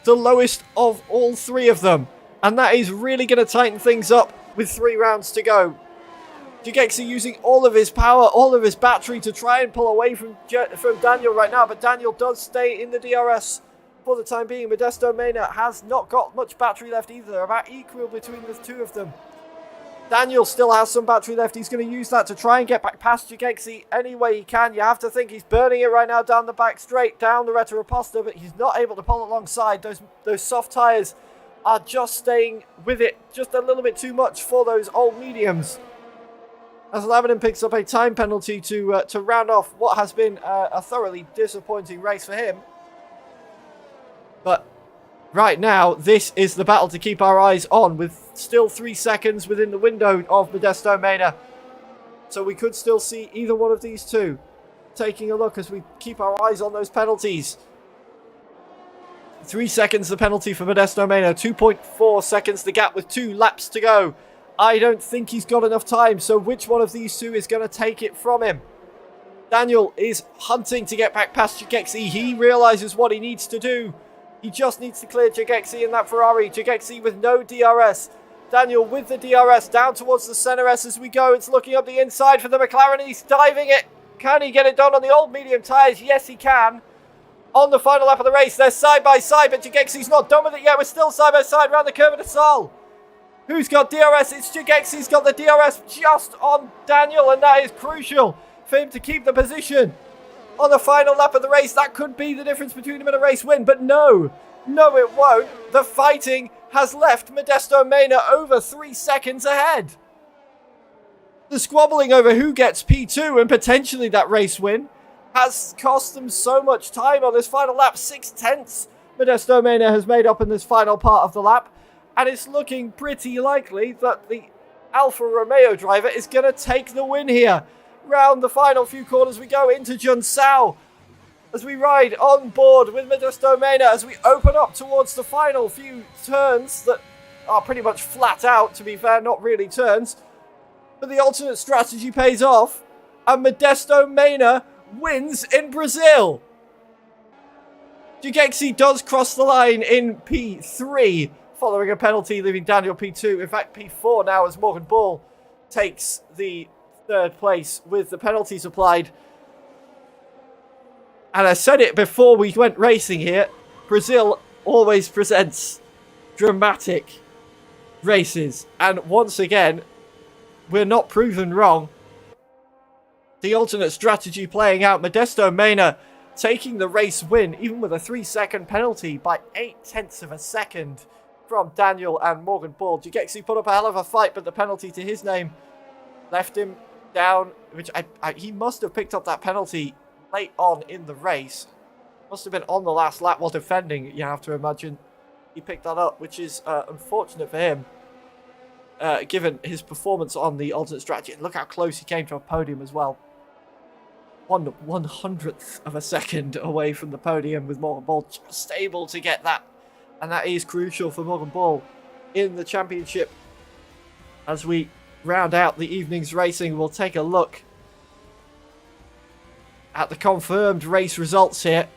the lowest of all 3 of them. And that is really going to tighten things up with 3 rounds to go. Jagexi using all of his power, all of his battery to try and pull away from Daniel right now. But Daniel does stay in the DRS for the time being. Modesto Mena has not got much battery left either. They're about equal between the 2 of them. Daniel still has some battery left. He's going to use that to try and get back past Jagexi any way he can. You have to think he's burning it right now down the back straight, down the Retro Aposta, but he's not able to pull alongside. Those soft tyres are just staying with it just a little bit too much for those old mediums. As Lavinen picks up a time penalty to round off what has been a thoroughly disappointing race for him. But right now, this is the battle to keep our eyes on, with still 3 seconds within the window of Modesto Mena. So we could still see either one of these 2 taking a look as we keep our eyes on those penalties. 3 seconds the penalty for Modesto Mena, 2.4 seconds the gap with 2 laps to go. I don't think he's got enough time, so which one of these 2 is going to take it from him? Daniel is hunting to get back past Jagexi. He realises what he needs to do. He just needs to clear Jagexi in that Ferrari. Jagexi with no DRS. Daniel with the DRS down towards the center S as we go. It's looking up the inside for the McLaren. He's diving it. Can he get it done on the old medium tyres? Yes, he can. On the final lap of the race, they're side by side, but Jagexi's not done with it yet. We're still side by side around the Curve de Sol. Who's got DRS? It's Jagexi's got the DRS just on Daniel, and that is crucial for him to keep the position. On the final lap of the race, that could be the difference between him and a race win, but no, it won't. The fighting has left Modesto Mena over 3 seconds ahead. The squabbling over who gets P2 and potentially that race win has cost them so much time on this final lap. 6/10 Modesto Mena has made up in this final part of the lap, and it's looking pretty likely that the Alfa Romeo driver is going to take the win here. Round the final few corners we go into Junsao as we ride on board with Modesto Mena as we open up towards the final few turns that are pretty much flat out, to be fair, not really turns. But the alternate strategy pays off, and Modesto Mena wins in Brazil. Jagexi does cross the line in P3 following a penalty, leaving Daniel P2. In fact, P4 now as Morgan Ball takes the third place with the penalties applied. And I said it before we went racing here, Brazil always presents dramatic races. And once again, we're not proven wrong. The alternate strategy playing out. Modesto Mena taking the race win, even with a 3-second penalty by 0.8 of a second from Daniel and Morgan Ball. Jagexi put up a hell of a fight, but the penalty to his name left him down, which he must have picked up that penalty late on in the race. Must have been on the last lap while defending, you have to imagine. He picked that up, which is unfortunate for him, given his performance on the alternate strategy. And look how close he came to a podium as well. 1/100th of a second away from the podium, with Morgan Ball just able to get that. And that is crucial for Morgan Ball in the championship. As we round out the evening's racing, we'll take a look at the confirmed race results here.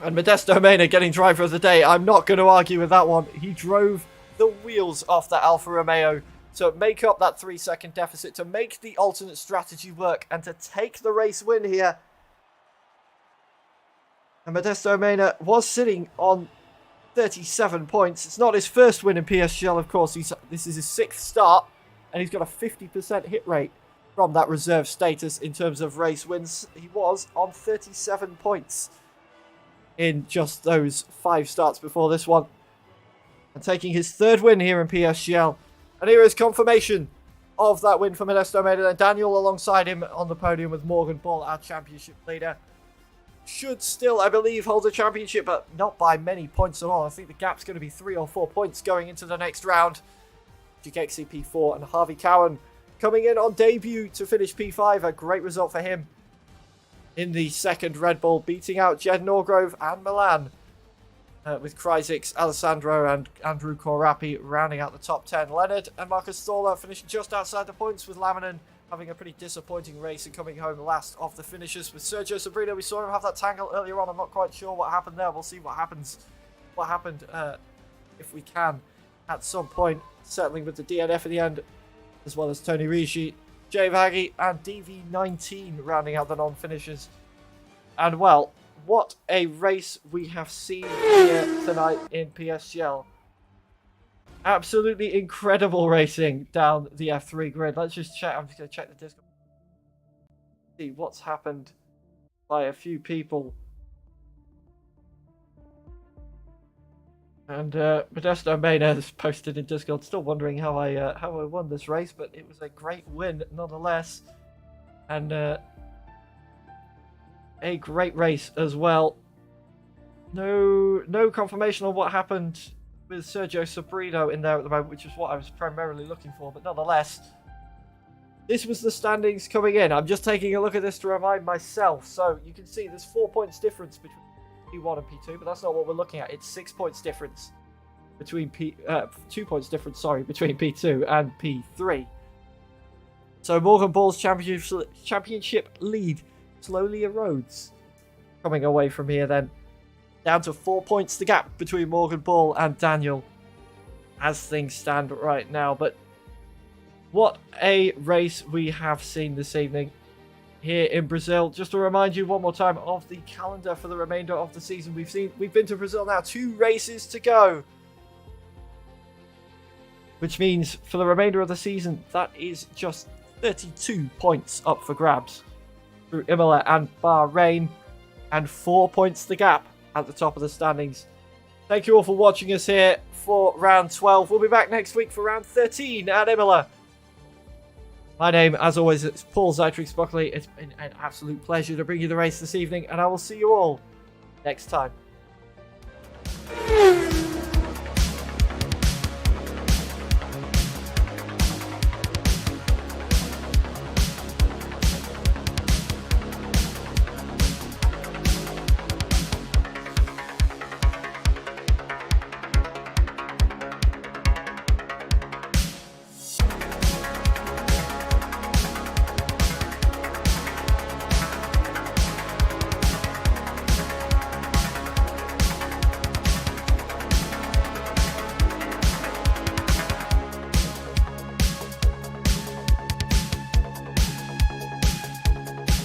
And Modesto Mena getting driver of the day. I'm not going to argue with that one. He drove the wheels off that Alfa Romeo to make up that 3-second deficit, to make the alternate strategy work, and to take the race win here. And Modesto Mena was sitting on 37 points. It's not his first win in PSGL, of course. This is his 6th start, and he's got a 50% hit rate from that reserve status in terms of race wins. He was on 37 points in just those 5 starts before this one. And taking his 3rd win here in PSGL. And here is confirmation of that win for Modesto Mena. And Daniel alongside him on the podium with Morgan Ball, our championship leader. Should still, I believe, hold the championship, but not by many points at all. I think the gap's going to be 3 or 4 points going into the next round. Jukexi P4 and Harvey Cowan coming in on debut to finish P5. A great result for him in the 2nd Red Bull, beating out Jed Norgrove and Milan. With Kryzix, Alessandro and Andrew Korapi rounding out the top 10. Leonard and Marcus Stoller finishing just outside the points, with Laminen having a pretty disappointing race and coming home last of the finishers. With Sergio Sabrino, we saw him have that tangle earlier on. I'm not quite sure what happened there. We'll see what happens. What happened, if we can, at some point. Settling with the DNF in the end, as well as Tony Ricci, Jay Vaggy, and DV19 rounding out the non-finishers. And well, what a race we have seen here tonight in PSGL. Absolutely incredible racing down the F3 grid. Let's just check. I'm just going to check the Discord. See what's happened by a few people. And Modesto Mena has posted in Discord, still wondering how I won this race, but it was a great win nonetheless. And a great race as well. No confirmation on what happened with Sergio Sabrino in there at the moment, which is what I was primarily looking for, but nonetheless, this was the standings coming in. I'm just taking a look at this to remind myself. So you can see there's 4 points difference between P1 and P2, but that's not what we're looking at. It's 6 points difference between 2 points difference, sorry, between P2 and P3. So Morgan Ball's championship lead slowly erodes. Coming away from here then, down to 4 points the gap between Morgan Ball and Daniel as things stand right now. But what a race we have seen this evening here in Brazil. Just to remind you one more time of the calendar for the remainder of the season. We've been to Brazil now, 2 races to go, which means for the remainder of the season that is just 32 points up for grabs through Imola and Bahrain, and 4 points the gap at the top of the standings. Thank you all for watching us here for round 12. We'll be back next week for round 13 at Imola. My name, as always, is Paul Zytrix Buckley. It's been an absolute pleasure to bring you the race this evening, and I will see you all next time.